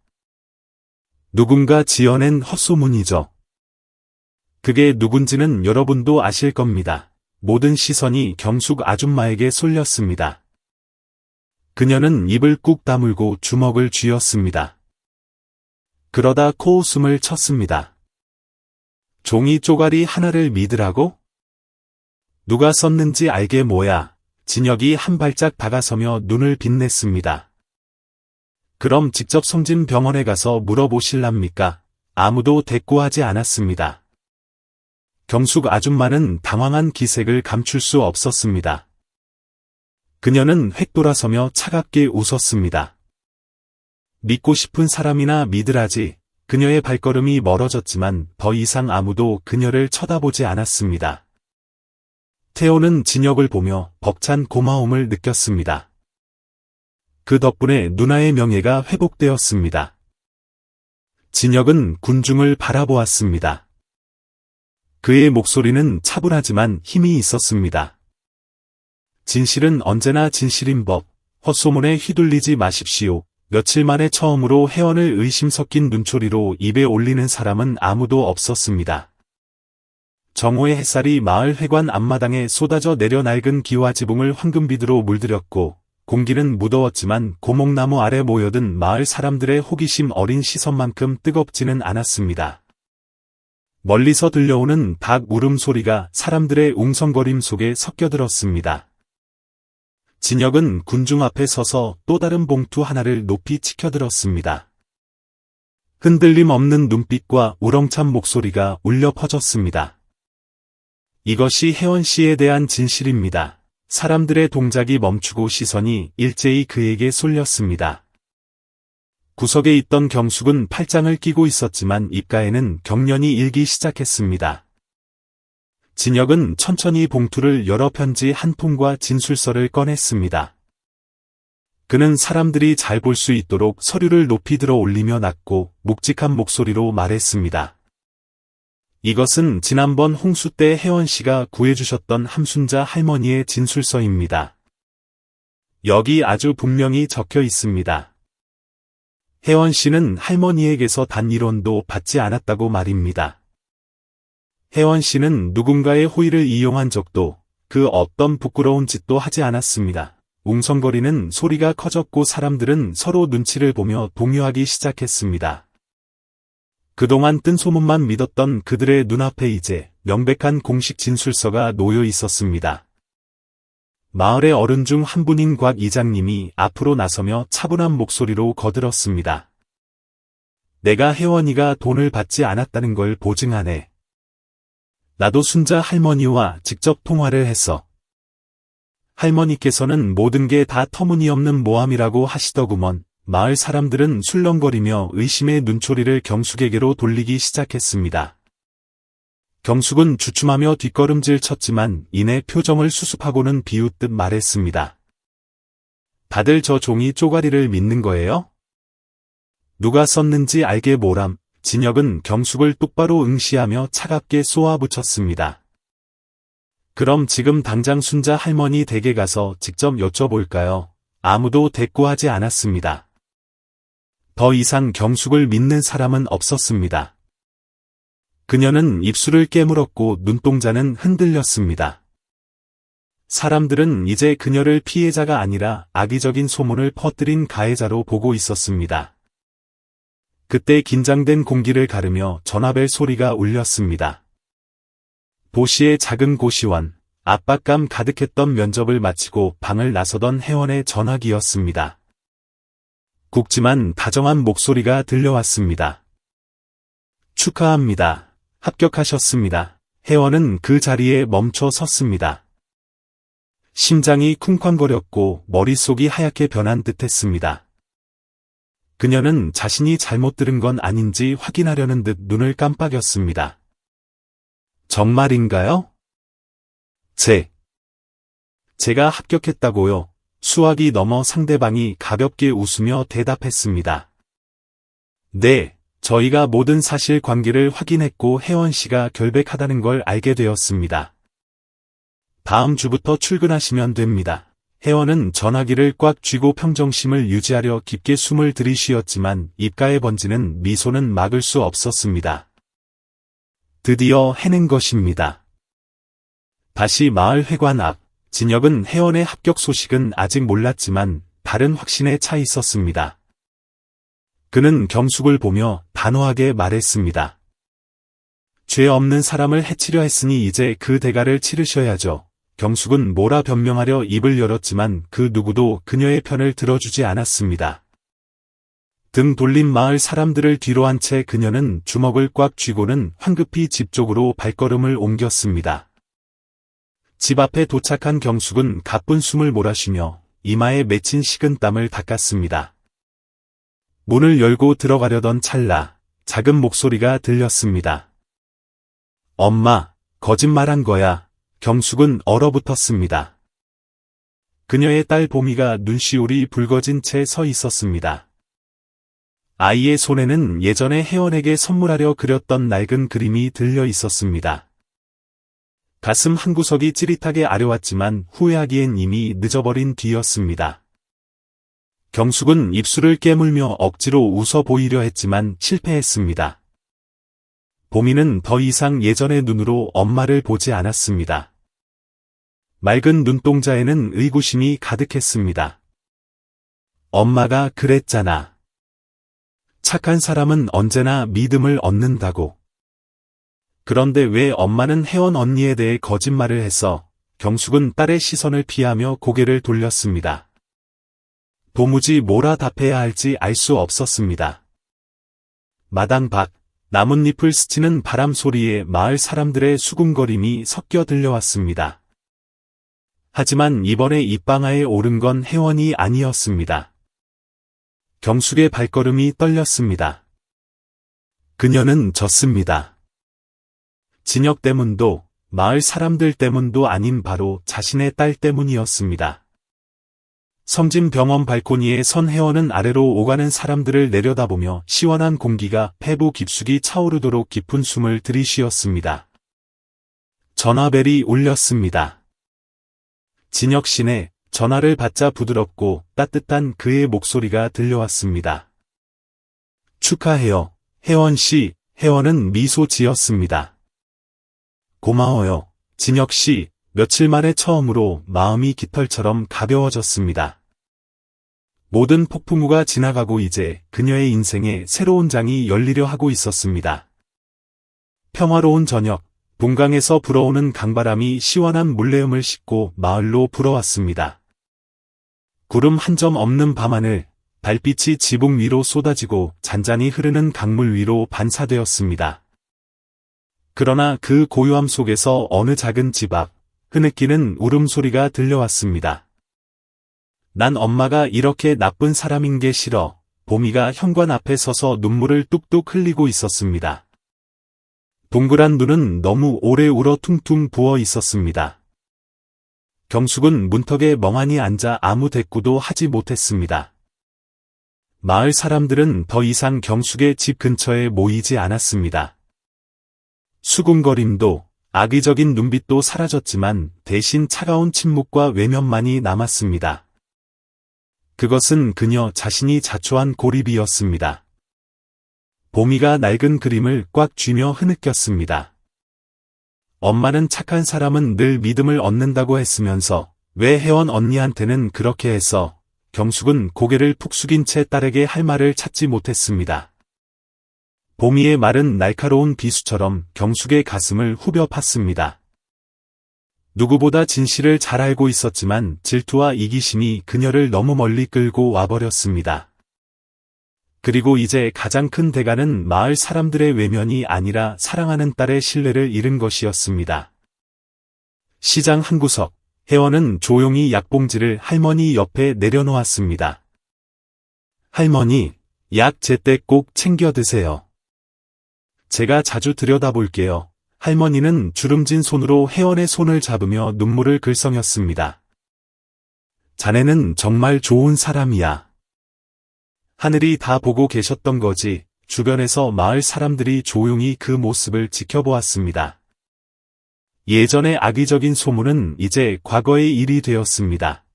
누군가 지어낸 헛소문이죠. 그게 누군지는 여러분도 아실 겁니다. 모든 시선이 경숙 아줌마에게 쏠렸습니다. 그녀는 입을 꾹 다물고 주먹을 쥐었습니다. 그러다 코웃음을 쳤습니다. 종이 쪼가리 하나를 믿으라고? 누가 썼는지 알게 뭐야. 진혁이 한 발짝 다가서며 눈을 빛냈습니다. 그럼 직접 성진 병원에 가서 물어보실랍니까? 아무도 대꾸하지 않았습니다. 경숙 아줌마는 당황한 기색을 감출 수 없었습니다. 그녀는 획 돌아서며 차갑게 웃었습니다. 믿고 싶은 사람이나 믿으라지. 그녀의 발걸음이 멀어졌지만 더 이상 아무도 그녀를 쳐다보지 않았습니다. 태호는 진혁을 보며 벅찬 고마움을 느꼈습니다. 그 덕분에 누나의 명예가 회복되었습니다. 진혁은 군중을 바라보았습니다. 그의 목소리는 차분하지만 힘이 있었습니다. 진실은 언제나 진실인 법, 헛소문에 휘둘리지 마십시오. 며칠 만에 처음으로 혜원을 의심 섞인 눈초리로 입에 올리는 사람은 아무도 없었습니다. 정오의 햇살이 마을 회관 앞마당에 쏟아져 내려 낡은 기와 지붕을 황금빛으로 물들였고 공기는 무더웠지만 고목나무 아래 모여든 마을 사람들의 호기심 어린 시선만큼 뜨겁지는 않았습니다. 멀리서 들려오는 닭 울음소리가 사람들의 웅성거림 속에 섞여들었습니다. 진혁은 군중 앞에 서서 또 다른 봉투 하나를 높이 치켜들었습니다. 흔들림 없는 눈빛과 우렁찬 목소리가 울려 퍼졌습니다. 이것이 혜원 씨에 대한 진실입니다. 사람들의 동작이 멈추고 시선이 일제히 그에게 쏠렸습니다. 구석에 있던 경숙은 팔짱을 끼고 있었지만 입가에는 경련이 일기 시작했습니다. 진혁은 천천히 봉투를 열어 편지 한 통과 진술서를 꺼냈습니다. 그는 사람들이 잘 볼 수 있도록 서류를 높이 들어 올리며 낮고 묵직한 목소리로 말했습니다. 이것은 지난번 홍수 때 혜원 씨가 구해주셨던 함순자 할머니의 진술서입니다. 여기 아주 분명히 적혀 있습니다. 혜원 씨는 할머니에게서 단 1원도 받지 않았다고 말입니다. 혜원 씨는 누군가의 호의를 이용한 적도 그 어떤 부끄러운 짓도 하지 않았습니다. 웅성거리는 소리가 커졌고 사람들은 서로 눈치를 보며 동요하기 시작했습니다. 그동안 뜬 소문만 믿었던 그들의 눈앞에 이제 명백한 공식 진술서가 놓여 있었습니다. 마을의 어른 중 한 분인 곽 이장님이 앞으로 나서며 차분한 목소리로 거들었습니다. 내가 혜원이가 돈을 받지 않았다는 걸 보증하네. 나도 순자 할머니와 직접 통화를 했어. 할머니께서는 모든 게 다 터무니없는 모함이라고 하시더구먼. 마을 사람들은 술렁거리며 의심의 눈초리를 경숙에게로 돌리기 시작했습니다. 경숙은 주춤하며 뒷걸음질 쳤지만 이내 표정을 수습하고는 비웃듯 말했습니다. 다들 저 종이 쪼가리를 믿는 거예요? 누가 썼는지 알게 뭐람. 진혁은 경숙을 똑바로 응시하며 차갑게 쏘아붙였습니다. 그럼 지금 당장 순자 할머니 댁에 가서 직접 여쭤볼까요? 아무도 대꾸하지 않았습니다. 더 이상 경숙을 믿는 사람은 없었습니다. 그녀는 입술을 깨물었고 눈동자는 흔들렸습니다. 사람들은 이제 그녀를 피해자가 아니라 악의적인 소문을 퍼뜨린 가해자로 보고 있었습니다. 그때 긴장된 공기를 가르며 전화벨 소리가 울렸습니다. 도시의 작은 고시원, 압박감 가득했던 면접을 마치고 방을 나서던 혜원의 전화기였습니다. 굵지만 다정한 목소리가 들려왔습니다. 축하합니다. 합격하셨습니다. 혜원은 그 자리에 멈춰 섰습니다. 심장이 쿵쾅거렸고 머릿속이 하얗게 변한 듯했습니다. 그녀는 자신이 잘못 들은 건 아닌지 확인하려는 듯 눈을 깜빡였습니다. 정말인가요? 제가 합격했다고요. 수학이 넘어 상대방이 가볍게 웃으며 대답했습니다. 네, 저희가 모든 사실관계를 확인했고 혜원 씨가 결백하다는 걸 알게 되었습니다. 다음 주부터 출근하시면 됩니다. 혜원은 전화기를 꽉 쥐고 평정심을 유지하려 깊게 숨을 들이쉬었지만 입가에 번지는 미소는 막을 수 없었습니다. 드디어 해낸 것입니다. 다시 마을 회관 앞, 진혁은 혜원의 합격 소식은 아직 몰랐지만 다른 확신에 차 있었습니다. 그는 경숙을 보며 단호하게 말했습니다. 죄 없는 사람을 해치려 했으니 이제 그 대가를 치르셔야죠. 경숙은 뭐라 변명하려 입을 열었지만 그 누구도 그녀의 편을 들어주지 않았습니다. 등 돌린 마을 사람들을 뒤로 한 채 그녀는 주먹을 꽉 쥐고는 황급히 집 쪽으로 발걸음을 옮겼습니다. 집 앞에 도착한 경숙은 가쁜 숨을 몰아쉬며 이마에 맺힌 식은 땀을 닦았습니다. 문을 열고 들어가려던 찰나 작은 목소리가 들렸습니다. 엄마, 거짓말한 거야. 경숙은 얼어붙었습니다. 그녀의 딸 보미가 눈시울이 붉어진 채 서 있었습니다. 아이의 손에는 예전에 혜원에게 선물하려 그렸던 낡은 그림이 들려 있었습니다. 가슴 한구석이 찌릿하게 아려왔지만 후회하기엔 이미 늦어버린 뒤였습니다. 경숙은 입술을 깨물며 억지로 웃어 보이려 했지만 실패했습니다. 보미는 더 이상 예전의 눈으로 엄마를 보지 않았습니다. 맑은 눈동자에는 의구심이 가득했습니다. 엄마가 그랬잖아. 착한 사람은 언제나 믿음을 얻는다고. 그런데 왜 엄마는 혜원 언니에 대해 거짓말을 했어? 경숙은 딸의 시선을 피하며 고개를 돌렸습니다. 도무지 뭐라 답해야 할지 알 수 없었습니다. 마당 밖, 나뭇잎을 스치는 바람 소리에 마을 사람들의 수군거림이 섞여 들려왔습니다. 하지만 이번에 입방아에 오른 건 혜원이 아니었습니다. 경숙의 발걸음이 떨렸습니다. 그녀는 졌습니다. 진혁 때문도 마을 사람들 때문도 아닌 바로 자신의 딸 때문이었습니다. 성진병원 발코니에 선 혜원은 아래로 오가는 사람들을 내려다보며 시원한 공기가 폐부 깊숙이 차오르도록 깊은 숨을 들이쉬었습니다. 전화벨이 울렸습니다. 진혁 씨네. 전화를 받자 부드럽고 따뜻한 그의 목소리가 들려왔습니다. 축하해요, 혜원 씨. 혜원은 미소 지었습니다. 고마워요, 진혁 씨. 며칠 만에 처음으로 마음이 깃털처럼 가벼워졌습니다. 모든 폭풍우가 지나가고 이제 그녀의 인생에 새로운 장이 열리려 하고 있었습니다. 평화로운 저녁, 동강에서 불어오는 강바람이 시원한 물내음을 싣고 마을로 불어왔습니다. 구름 한 점 없는 밤하늘, 달빛이 지붕 위로 쏟아지고 잔잔히 흐르는 강물 위로 반사되었습니다. 그러나 그 고요함 속에서 어느 작은 집 앞, 흐느끼는 울음소리가 들려왔습니다. 난 엄마가 이렇게 나쁜 사람인 게 싫어. 보미가 현관 앞에 서서 눈물을 뚝뚝 흘리고 있었습니다. 동그란 눈은 너무 오래 울어 퉁퉁 부어 있었습니다. 경숙은 문턱에 멍하니 앉아 아무 대꾸도 하지 못했습니다. 마을 사람들은 더 이상 경숙의 집 근처에 모이지 않았습니다. 수군거림도, 악의적인 눈빛도 사라졌지만 대신 차가운 침묵과 외면만이 남았습니다. 그것은 그녀 자신이 자초한 고립이었습니다. 보미가 낡은 그림을 꽉 쥐며 흐느꼈습니다. 엄마는 착한 사람은 늘 믿음을 얻는다고 했으면서 왜 혜원 언니한테는 그렇게 했어? 경숙은 고개를 푹 숙인 채 딸에게 할 말을 찾지 못했습니다. 보미의 말은 날카로운 비수처럼 경숙의 가슴을 후벼 팠습니다. 누구보다 진실을 잘 알고 있었지만 질투와 이기심이 그녀를 너무 멀리 끌고 와버렸습니다. 그리고 이제 가장 큰 대가는 마을 사람들의 외면이 아니라 사랑하는 딸의 신뢰를 잃은 것이었습니다. 시장 한 구석, 혜원은 조용히 약봉지를 할머니 옆에 내려놓았습니다. 할머니, 약 제때 꼭 챙겨 드세요. 제가 자주 들여다볼게요. 할머니는 주름진 손으로 혜원의 손을 잡으며 눈물을 글썽였습니다. 자네는 정말 좋은 사람이야. 하늘이 다 보고 계셨던 거지. 주변에서 마을 사람들이 조용히 그 모습을 지켜보았습니다. 예전의 악의적인 소문은 이제 과거의 일이 되었습니다.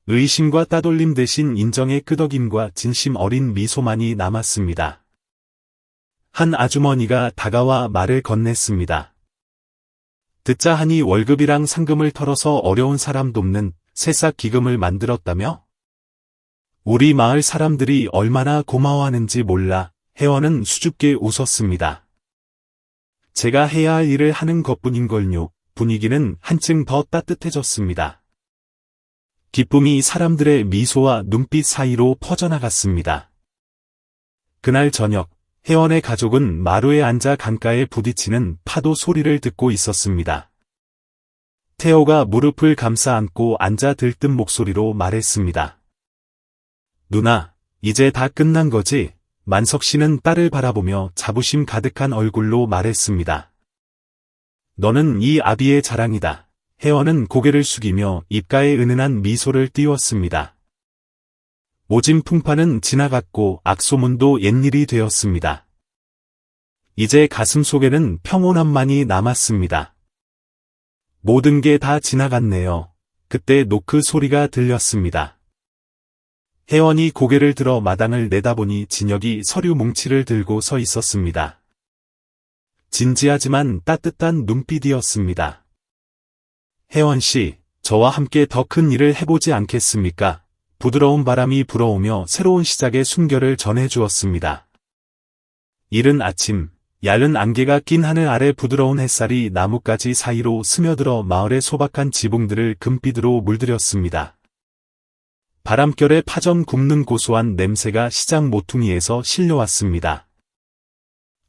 의심과 따돌림 대신 인정의 끄덕임과 진심 어린 미소만이 남았습니다. 한 아주머니가 다가와 말을 건넸습니다. 듣자 하니 월급이랑 상금을 털어서 어려운 사람 돕는 새싹 기금을 만들었다며? 우리 마을 사람들이 얼마나 고마워하는지 몰라. 혜원은 수줍게 웃었습니다. 제가 해야 할 일을 하는 것뿐인걸요. 분위기는 한층 더 따뜻해졌습니다. 기쁨이 사람들의 미소와 눈빛 사이로 퍼져나갔습니다. 그날 저녁, 혜원의 가족은 마루에 앉아 강가에 부딪히는 파도 소리를 듣고 있었습니다. 태호가 무릎을 감싸 안고 앉아 들뜬 목소리로 말했습니다. 누나, 이제 다 끝난 거지? 만석 씨는 딸을 바라보며 자부심 가득한 얼굴로 말했습니다. 너는 이 아비의 자랑이다. 혜원은 고개를 숙이며 입가에 은은한 미소를 띄웠습니다. 모진 풍파는 지나갔고 악소문도 옛일이 되었습니다. 이제 가슴 속에는 평온함만이 남았습니다. 모든 게 다 지나갔네요. 그때 노크 소리가 들렸습니다. 혜원이 고개를 들어 마당을 내다보니 진혁이 서류 뭉치를 들고 서 있었습니다. 진지하지만 따뜻한 눈빛이었습니다. 혜원 씨, 저와 함께 더 큰 일을 해보지 않겠습니까? 부드러운 바람이 불어오며 새로운 시작의 순결을 전해주었습니다. 이른 아침, 얇은 안개가 낀 하늘 아래 부드러운 햇살이 나뭇가지 사이로 스며들어 마을의 소박한 지붕들을 금빛으로 물들였습니다. 바람결에 파전 굽는 고소한 냄새가 시장 모퉁이에서 실려왔습니다.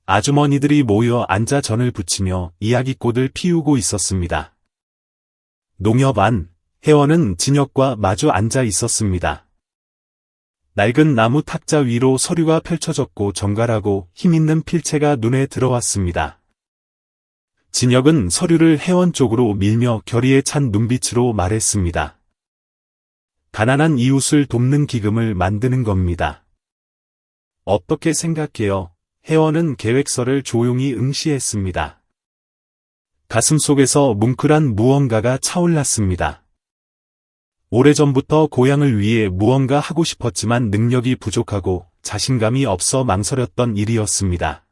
아주머니들이 모여 앉아 전을 부치며 이야기꽃을 피우고 있었습니다. 농협 안, 혜원은 진혁과 마주 앉아 있었습니다. 낡은 나무 탁자 위로 서류가 펼쳐졌고 정갈하고 힘있는 필체가 눈에 들어왔습니다. 진혁은 서류를 혜원 쪽으로 밀며 결의에 찬 눈빛으로 말했습니다. 가난한 이웃을 돕는 기금을 만드는 겁니다. 어떻게 생각해요? 혜원은 계획서를 조용히 응시했습니다. 가슴속에서 뭉클한 무언가가 차올랐습니다. 오래전부터 고향을 위해 무언가 하고 싶었지만 능력이 부족하고 자신감이 없어 망설였던 일이었습니다.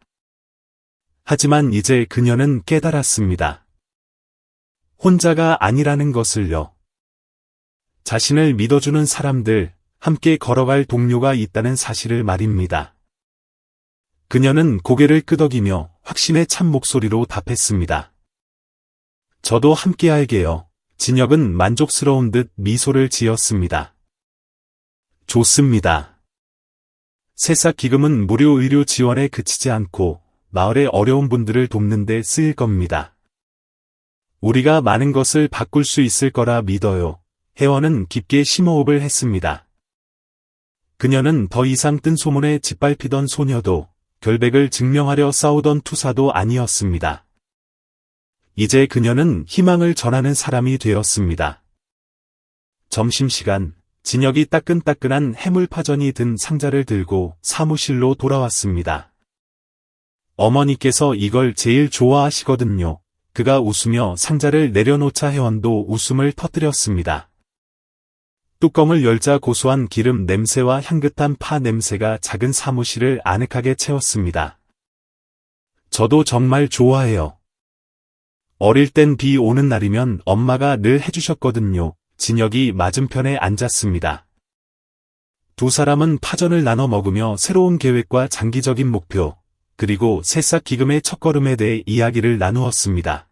하지만 이제 그녀는 깨달았습니다. 혼자가 아니라는 것을요. 자신을 믿어주는 사람들, 함께 걸어갈 동료가 있다는 사실을 말입니다. 그녀는 고개를 끄덕이며 확신에 찬 목소리로 답했습니다. 저도 함께 할게요. 진혁은 만족스러운 듯 미소를 지었습니다. 좋습니다. 새싹 기금은 무료 의료 지원에 그치지 않고 마을의 어려운 분들을 돕는 데 쓰일 겁니다. 우리가 많은 것을 바꿀 수 있을 거라 믿어요. 혜원은 깊게 심호흡을 했습니다. 그녀는 더 이상 뜬 소문에 짓밟히던 소녀도 결백을 증명하려 싸우던 투사도 아니었습니다. 이제 그녀는 희망을 전하는 사람이 되었습니다. 점심시간, 진혁이 따끈따끈한 해물파전이 든 상자를 들고 사무실로 돌아왔습니다. 어머니께서 이걸 제일 좋아하시거든요. 그가 웃으며 상자를 내려놓자 혜원도 웃음을 터뜨렸습니다. 뚜껑을 열자 고소한 기름 냄새와 향긋한 파 냄새가 작은 사무실을 아늑하게 채웠습니다. 저도 정말 좋아해요. 어릴 땐 비 오는 날이면 엄마가 늘 해주셨거든요. 진혁이 맞은편에 앉았습니다. 두 사람은 파전을 나눠 먹으며 새로운 계획과 장기적인 목표, 그리고 새싹 기금의 첫걸음에 대해 이야기를 나누었습니다.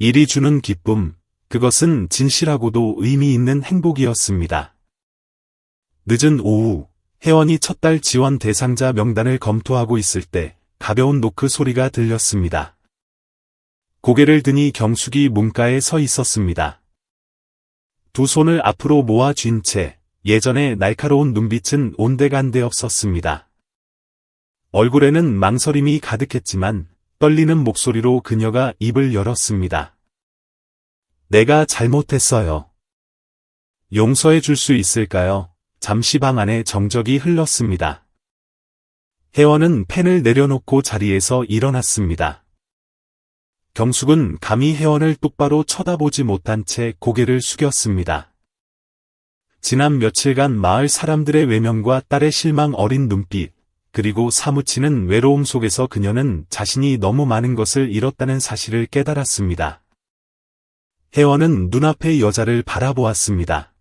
일이 주는 기쁨, 그것은 진실하고도 의미 있는 행복이었습니다. 늦은 오후, 혜원이 첫 달 지원 대상자 명단을 검토하고 있을 때 가벼운 노크 소리가 들렸습니다. 고개를 드니 경숙이 문가에 서 있었습니다. 두 손을 앞으로 모아 쥔 채 예전의 날카로운 눈빛은 온데간데 없었습니다. 얼굴에는 망설임이 가득했지만 떨리는 목소리로 그녀가 입을 열었습니다. 내가 잘못했어요. 용서해 줄 수 있을까요? 잠시 방 안에 정적이 흘렀습니다. 혜원은 펜을 내려놓고 자리에서 일어났습니다. 경숙은 감히 혜원을 똑바로 쳐다보지 못한 채 고개를 숙였습니다. 지난 며칠간 마을 사람들의 외면과 딸의 실망 어린 눈빛, 그리고 사무치는 외로움 속에서 그녀는 자신이 너무 많은 것을 잃었다는 사실을 깨달았습니다. 혜원은 눈앞의 여자를 바라보았습니다.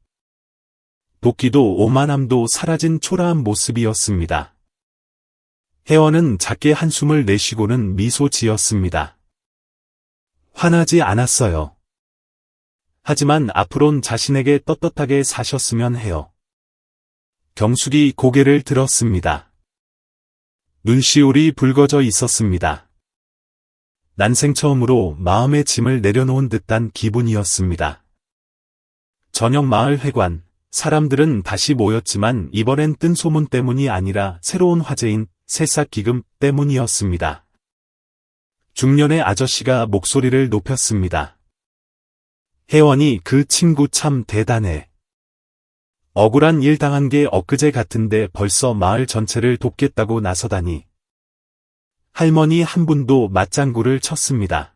도끼도 오만함도 사라진 초라한 모습이었습니다. 혜원은 작게 한숨을 내쉬고는 미소 지었습니다. 화나지 않았어요. 하지만 앞으론 자신에게 떳떳하게 사셨으면 해요. 경숙이 고개를 들었습니다. 눈시울이 붉어져 있었습니다. 난생 처음으로 마음의 짐을 내려놓은 듯한 기분이었습니다. 저녁 마을 회관, 사람들은 다시 모였지만 이번엔 뜬 소문 때문이 아니라 새로운 화제인 새싹 기금 때문이었습니다. 중년의 아저씨가 목소리를 높였습니다. 혜원이 그 친구 참 대단해. 억울한 일 당한 게 엊그제 같은데 벌써 마을 전체를 돕겠다고 나서다니. 할머니 한 분도 맞장구를 쳤습니다.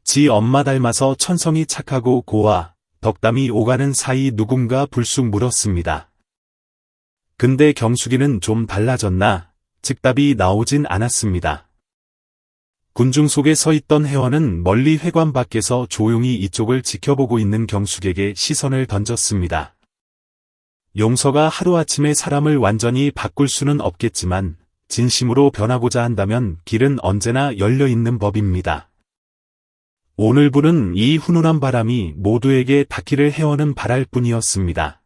지 엄마 닮아서 천성이 착하고 고와 덕담이 오가는 사이 누군가 불쑥 물었습니다. 근데 경숙이는 좀 달라졌나? 즉답이 나오진 않았습니다. 군중 속에 서 있던 혜원은 멀리 회관 밖에서 조용히 이쪽을 지켜보고 있는 경숙에게 시선을 던졌습니다. 용서가 하루아침에 사람을 완전히 바꿀 수는 없겠지만 진심으로 변하고자 한다면 길은 언제나 열려있는 법입니다. 오늘 부는 이 훈훈한 바람이 모두에게 닿기를 혜원은 바랄 뿐이었습니다.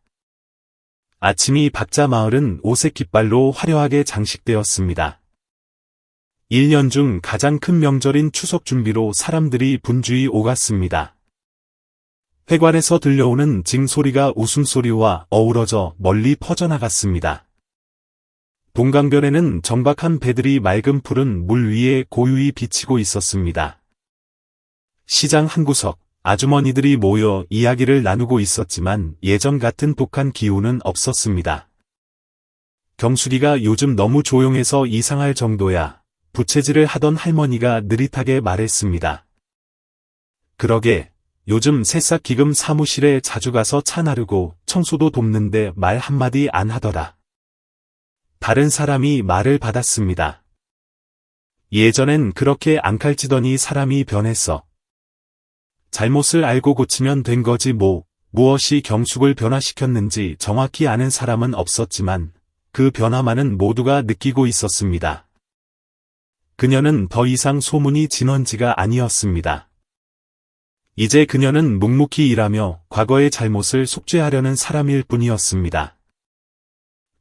아침이 밝자 마을은 오색 깃발로 화려하게 장식되었습니다. 1년 중 가장 큰 명절인 추석 준비로 사람들이 분주히 오갔습니다. 회관에서 들려오는 징소리가 웃음소리와 어우러져 멀리 퍼져나갔습니다. 동강변에는 정박한 배들이 맑은 푸른 물 위에 고요히 비치고 있었습니다. 시장 한 구석, 아주머니들이 모여 이야기를 나누고 있었지만 예전 같은 독한 기운은 없었습니다. 경숙이가 요즘 너무 조용해서 이상할 정도야. 부채질을 하던 할머니가 느릿하게 말했습니다. 그러게, 요즘 새싹 기금 사무실에 자주 가서 차 나르고 청소도 돕는데 말 한마디 안 하더라. 다른 사람이 말을 받았습니다. 예전엔 그렇게 안 칼지더니 사람이 변했어. 잘못을 알고 고치면 된 거지 뭐, 무엇이 경숙을 변화시켰는지 정확히 아는 사람은 없었지만 그 변화만은 모두가 느끼고 있었습니다. 그녀는 더 이상 소문이 진원지가 아니었습니다. 이제 그녀는 묵묵히 일하며 과거의 잘못을 속죄하려는 사람일 뿐이었습니다.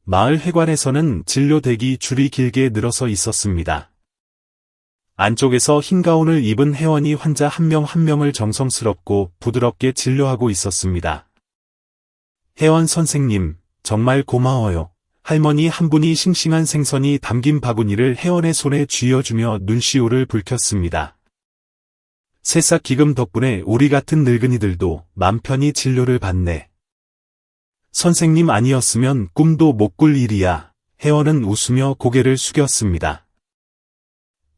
마을 회관에서는 진료 대기 줄이 길게 늘어서 있었습니다. 안쪽에서 흰 가운을 입은 회원이 환자 한 명 한 명을 정성스럽고 부드럽게 진료하고 있었습니다. 회원 선생님, 정말 고마워요. 할머니 한 분이 싱싱한 생선이 담긴 바구니를 회원의 손에 쥐어주며 눈시울을 붉혔습니다. 새싹 기금 덕분에 우리 같은 늙은이들도 맘 편히 진료를 받네. 선생님 아니었으면 꿈도 못 꿀 일이야. 회원은 웃으며 고개를 숙였습니다.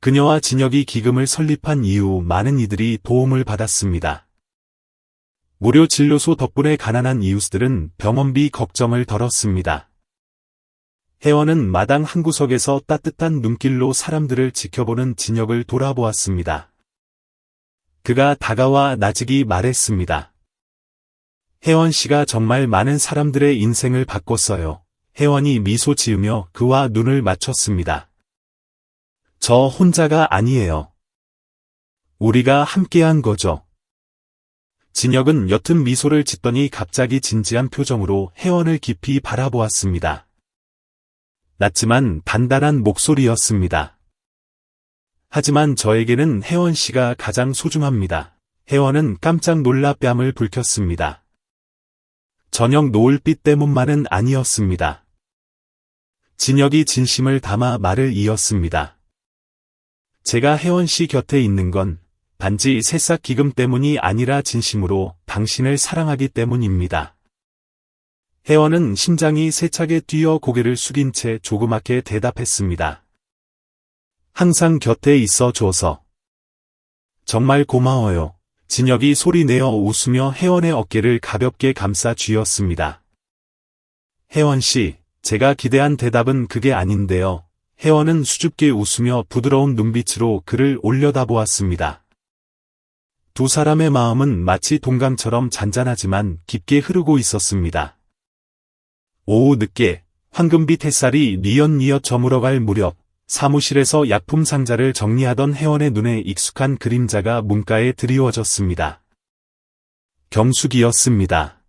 그녀와 진혁이 기금을 설립한 이후 많은 이들이 도움을 받았습니다. 무료 진료소 덕분에 가난한 이웃들은 병원비 걱정을 덜었습니다. 회원은 마당 한 구석에서 따뜻한 눈길로 사람들을 지켜보는 진혁을 돌아보았습니다. 그가 다가와 나직이 말했습니다. 혜원 씨가 정말 많은 사람들의 인생을 바꿨어요. 혜원이 미소 지으며 그와 눈을 맞췄습니다. 저 혼자가 아니에요. 우리가 함께한 거죠. 진혁은 옅은 미소를 짓더니 갑자기 진지한 표정으로 혜원을 깊이 바라보았습니다. 낮지만 단단한 목소리였습니다. 하지만 저에게는 혜원 씨가 가장 소중합니다. 혜원은 깜짝 놀라 뺨을 붉혔습니다. 저녁 노을빛 때문만은 아니었습니다. 진혁이 진심을 담아 말을 이었습니다. 제가 혜원 씨 곁에 있는 건 단지 새싹 기금 때문이 아니라 진심으로 당신을 사랑하기 때문입니다. 혜원은 심장이 세차게 뛰어 고개를 숙인 채 조그맣게 대답했습니다. 항상 곁에 있어 줘서 정말 고마워요. 진혁이 소리내어 웃으며 혜원의 어깨를 가볍게 감싸 쥐었습니다. 혜원 씨, 제가 기대한 대답은 그게 아닌데요. 혜원은 수줍게 웃으며 부드러운 눈빛으로 그를 올려다보았습니다. 두 사람의 마음은 마치 동강처럼 잔잔하지만 깊게 흐르고 있었습니다. 오후 늦게 황금빛 햇살이 뉘엿뉘엿 저물어갈 무렵 사무실에서 약품 상자를 정리하던 혜원의 눈에 익숙한 그림자가 문가에 드리워졌습니다. 경숙이었습니다.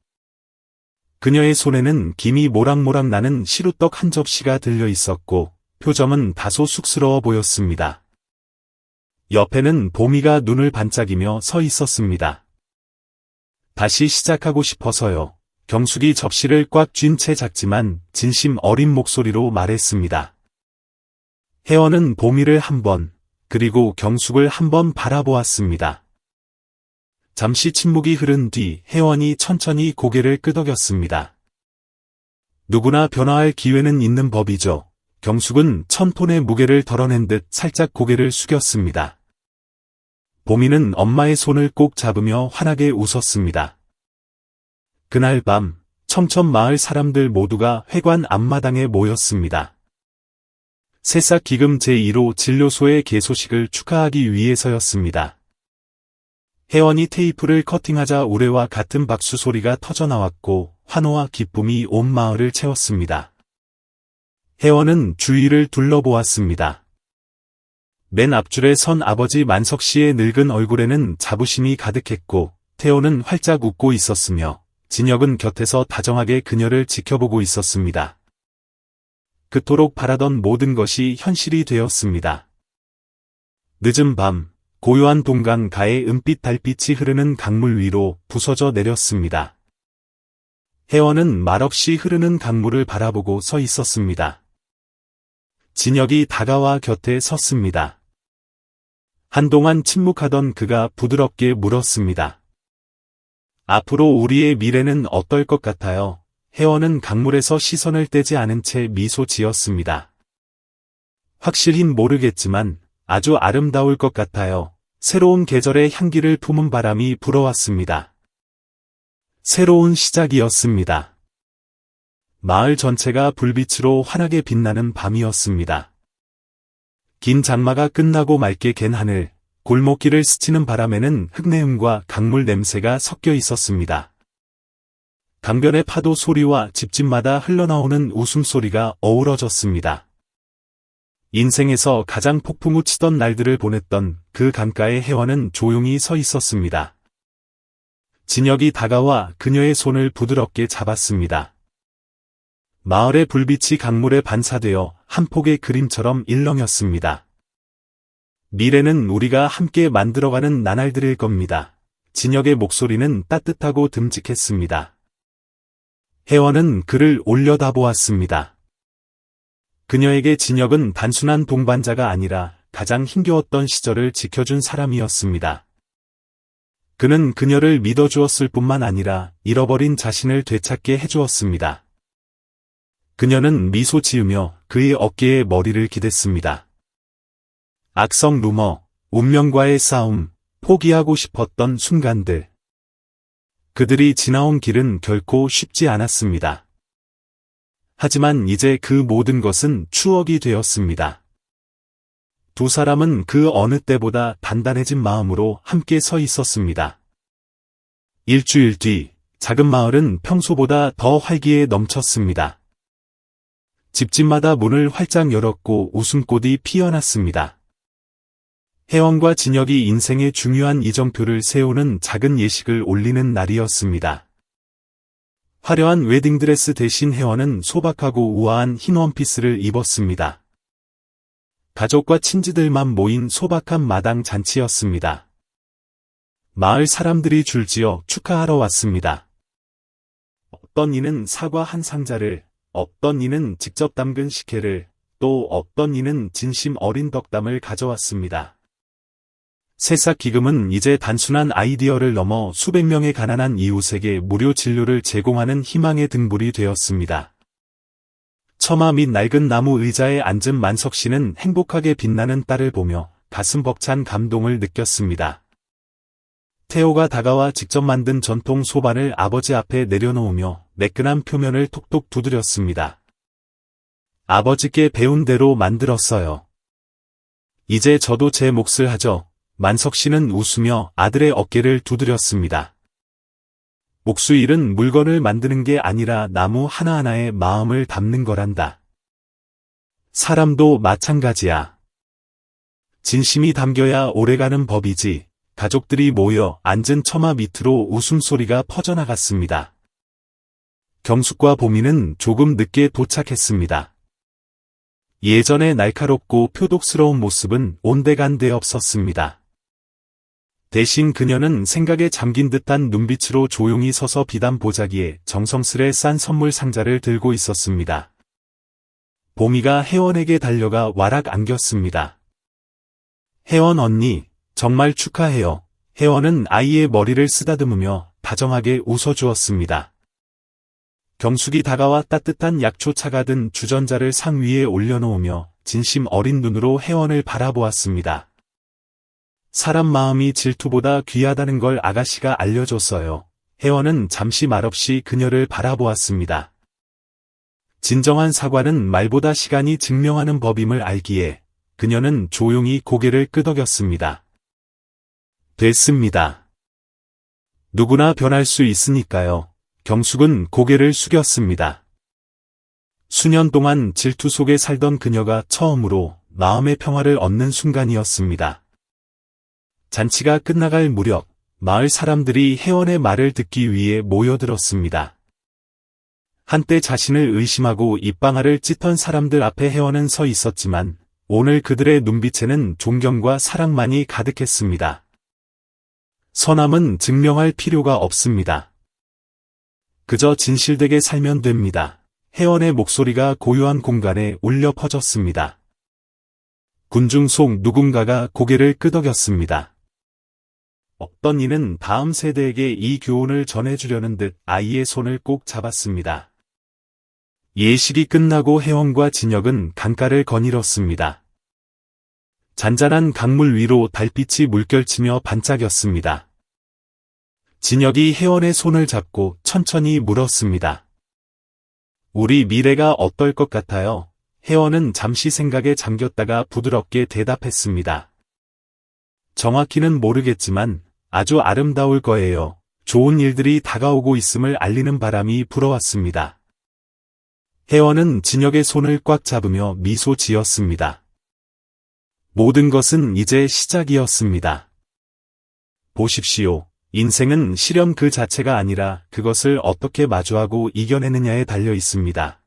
그녀의 손에는 김이 모락모락 나는 시루떡 한 접시가 들려 있었고 표정은 다소 쑥스러워 보였습니다. 옆에는 보미가 눈을 반짝이며 서 있었습니다. 다시 시작하고 싶어서요. 경숙이 접시를 꽉 쥔 채 작지만 진심 어린 목소리로 말했습니다. 혜원은 보미를 한 번, 그리고 경숙을 한 번 바라보았습니다. 잠시 침묵이 흐른 뒤 혜원이 천천히 고개를 끄덕였습니다. 누구나 변화할 기회는 있는 법이죠. 경숙은 1000톤의 무게를 덜어낸 듯 살짝 고개를 숙였습니다. 보미는 엄마의 손을 꼭 잡으며 환하게 웃었습니다. 그날 밤, 청천 마을 사람들 모두가 회관 앞마당에 모였습니다. 새싹 기금 제1호 진료소의 개소식을 축하하기 위해서였습니다. 혜원이 테이프를 커팅하자 우레와 같은 박수 소리가 터져나왔고 환호와 기쁨이 온 마을을 채웠습니다. 혜원은 주위를 둘러보았습니다. 맨 앞줄에 선 아버지 만석 씨의 늙은 얼굴에는 자부심이 가득했고 태호는 활짝 웃고 있었으며 진혁은 곁에서 다정하게 그녀를 지켜보고 있었습니다. 그토록 바라던 모든 것이 현실이 되었습니다. 늦은 밤, 고요한 동강 가에 은빛 달빛이 흐르는 강물 위로 부서져 내렸습니다. 혜원은 말없이 흐르는 강물을 바라보고 서 있었습니다. 진혁이 다가와 곁에 섰습니다. 한동안 침묵하던 그가 부드럽게 물었습니다. 앞으로 우리의 미래는 어떨 것 같아요? 혜원은 강물에서 시선을 떼지 않은 채 미소 지었습니다. 확실hin 모르겠지만 아주 아름다울 것 같아요. 새로운 계절의 향기를 품은 바람이 불어왔습니다. 새로운 시작이었습니다. 마을 전체가 불빛으로 환하게 빛나는 밤이었습니다. 긴 장마가 끝나고 맑게 갠 하늘, 골목길을 스치는 바람에는 흙내음과 강물 냄새가 섞여 있었습니다. 강변의 파도 소리와 집집마다 흘러나오는 웃음소리가 어우러졌습니다. 인생에서 가장 폭풍우 치던 날들을 보냈던 그 강가에 혜원은 조용히 서 있었습니다. 진혁이 다가와 그녀의 손을 부드럽게 잡았습니다. 마을의 불빛이 강물에 반사되어 한 폭의 그림처럼 일렁였습니다. 미래는 우리가 함께 만들어가는 나날들일 겁니다. 진혁의 목소리는 따뜻하고 듬직했습니다. 혜원은 그를 올려다보았습니다. 그녀에게 진혁은 단순한 동반자가 아니라 가장 힘겨웠던 시절을 지켜준 사람이었습니다. 그는 그녀를 믿어주었을 뿐만 아니라 잃어버린 자신을 되찾게 해주었습니다. 그녀는 미소 지으며 그의 어깨에 머리를 기댔습니다. 악성 루머, 운명과의 싸움, 포기하고 싶었던 순간들. 그들이 지나온 길은 결코 쉽지 않았습니다. 하지만 이제 그 모든 것은 추억이 되었습니다. 두 사람은 그 어느 때보다 단단해진 마음으로 함께 서 있었습니다. 일주일 뒤, 작은 마을은 평소보다 더 활기에 넘쳤습니다. 집집마다 문을 활짝 열었고 웃음꽃이 피어났습니다. 혜원과 진혁이 인생의 중요한 이정표를 세우는 작은 예식을 올리는 날이었습니다. 화려한 웨딩드레스 대신 혜원은 소박하고 우아한 흰 원피스를 입었습니다. 가족과 친지들만 모인 소박한 마당 잔치였습니다. 마을 사람들이 줄지어 축하하러 왔습니다. 어떤 이는 사과 한 상자를, 어떤 이는 직접 담근 식혜를, 또 어떤 이는 진심 어린 덕담을 가져왔습니다. 새싹 기금은 이제 단순한 아이디어를 넘어 수백 명의 가난한 이웃에게 무료 진료를 제공하는 희망의 등불이 되었습니다. 처마 밑 낡은 나무 의자에 앉은 만석 씨는 행복하게 빛나는 딸을 보며 가슴 벅찬 감동을 느꼈습니다. 태호가 다가와 직접 만든 전통 소반을 아버지 앞에 내려놓으며 매끈한 표면을 톡톡 두드렸습니다. 아버지께 배운 대로 만들었어요. 이제 저도 제 몫을 하죠. 만석 씨는 웃으며 아들의 어깨를 두드렸습니다. 목수일은 물건을 만드는 게 아니라 나무 하나하나에 마음을 담는 거란다. 사람도 마찬가지야. 진심이 담겨야 오래가는 법이지. 가족들이 모여 앉은 처마 밑으로 웃음소리가 퍼져나갔습니다. 경숙과 보미는 조금 늦게 도착했습니다. 예전의 날카롭고 표독스러운 모습은 온데간데 없었습니다. 대신 그녀는 생각에 잠긴 듯한 눈빛으로 조용히 서서 비단 보자기에 정성스레 싼 선물 상자를 들고 있었습니다. 보미가 혜원에게 달려가 와락 안겼습니다. 혜원 언니, 정말 축하해요. 혜원은 아이의 머리를 쓰다듬으며 다정하게 웃어주었습니다. 경숙이 다가와 따뜻한 약초차가 든 주전자를 상 위에 올려놓으며 진심 어린 눈으로 혜원을 바라보았습니다. 사람 마음이 질투보다 귀하다는 걸 아가씨가 알려줬어요. 혜원은 잠시 말없이 그녀를 바라보았습니다. 진정한 사과는 말보다 시간이 증명하는 법임을 알기에 그녀는 조용히 고개를 끄덕였습니다. 됐습니다. 누구나 변할 수 있으니까요. 경숙은 고개를 숙였습니다. 수년 동안 질투 속에 살던 그녀가 처음으로 마음의 평화를 얻는 순간이었습니다. 잔치가 끝나갈 무렵 마을 사람들이 혜원의 말을 듣기 위해 모여들었습니다. 한때 자신을 의심하고 입방아를 찢던 사람들 앞에 혜원은 서 있었지만 오늘 그들의 눈빛에는 존경과 사랑만이 가득했습니다. 선함은 증명할 필요가 없습니다. 그저 진실되게 살면 됩니다. 혜원의 목소리가 고요한 공간에 울려 퍼졌습니다. 군중 속 누군가가 고개를 끄덕였습니다. 어떤 이는 다음 세대에게 이 교훈을 전해주려는 듯 아이의 손을 꼭 잡았습니다. 예식이 끝나고 혜원과 진혁은 강가를 거닐었습니다. 잔잔한 강물 위로 달빛이 물결치며 반짝였습니다. 진혁이 혜원의 손을 잡고 천천히 물었습니다. 우리 미래가 어떨 것 같아요? 혜원은 잠시 생각에 잠겼다가 부드럽게 대답했습니다. 정확히는 모르겠지만 아주 아름다울 거예요. 좋은 일들이 다가오고 있음을 알리는 바람이 불어왔습니다. 혜원은 진혁의 손을 꽉 잡으며 미소 지었습니다. 모든 것은 이제 시작이었습니다. 보십시오. 인생은 시련 그 자체가 아니라 그것을 어떻게 마주하고 이겨내느냐에 달려 있습니다.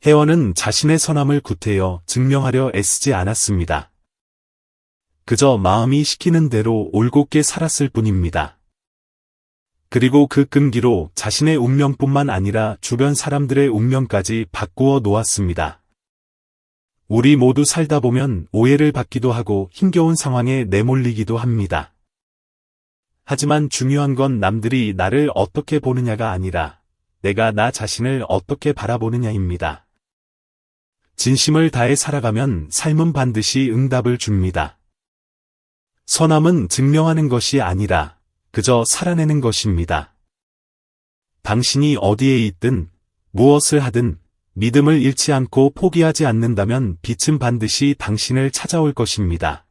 혜원은 자신의 선함을 구태여 증명하려 애쓰지 않았습니다. 그저 마음이 시키는 대로 올곧게 살았을 뿐입니다. 그리고 그 끈기로 자신의 운명뿐만 아니라 주변 사람들의 운명까지 바꾸어 놓았습니다. 우리 모두 살다 보면 오해를 받기도 하고 힘겨운 상황에 내몰리기도 합니다. 하지만 중요한 건 남들이 나를 어떻게 보느냐가 아니라 내가 나 자신을 어떻게 바라보느냐입니다. 진심을 다해 살아가면 삶은 반드시 응답을 줍니다. 선함은 증명하는 것이 아니라 그저 살아내는 것입니다. 당신이 어디에 있든 무엇을 하든 믿음을 잃지 않고 포기하지 않는다면 빛은 반드시 당신을 찾아올 것입니다.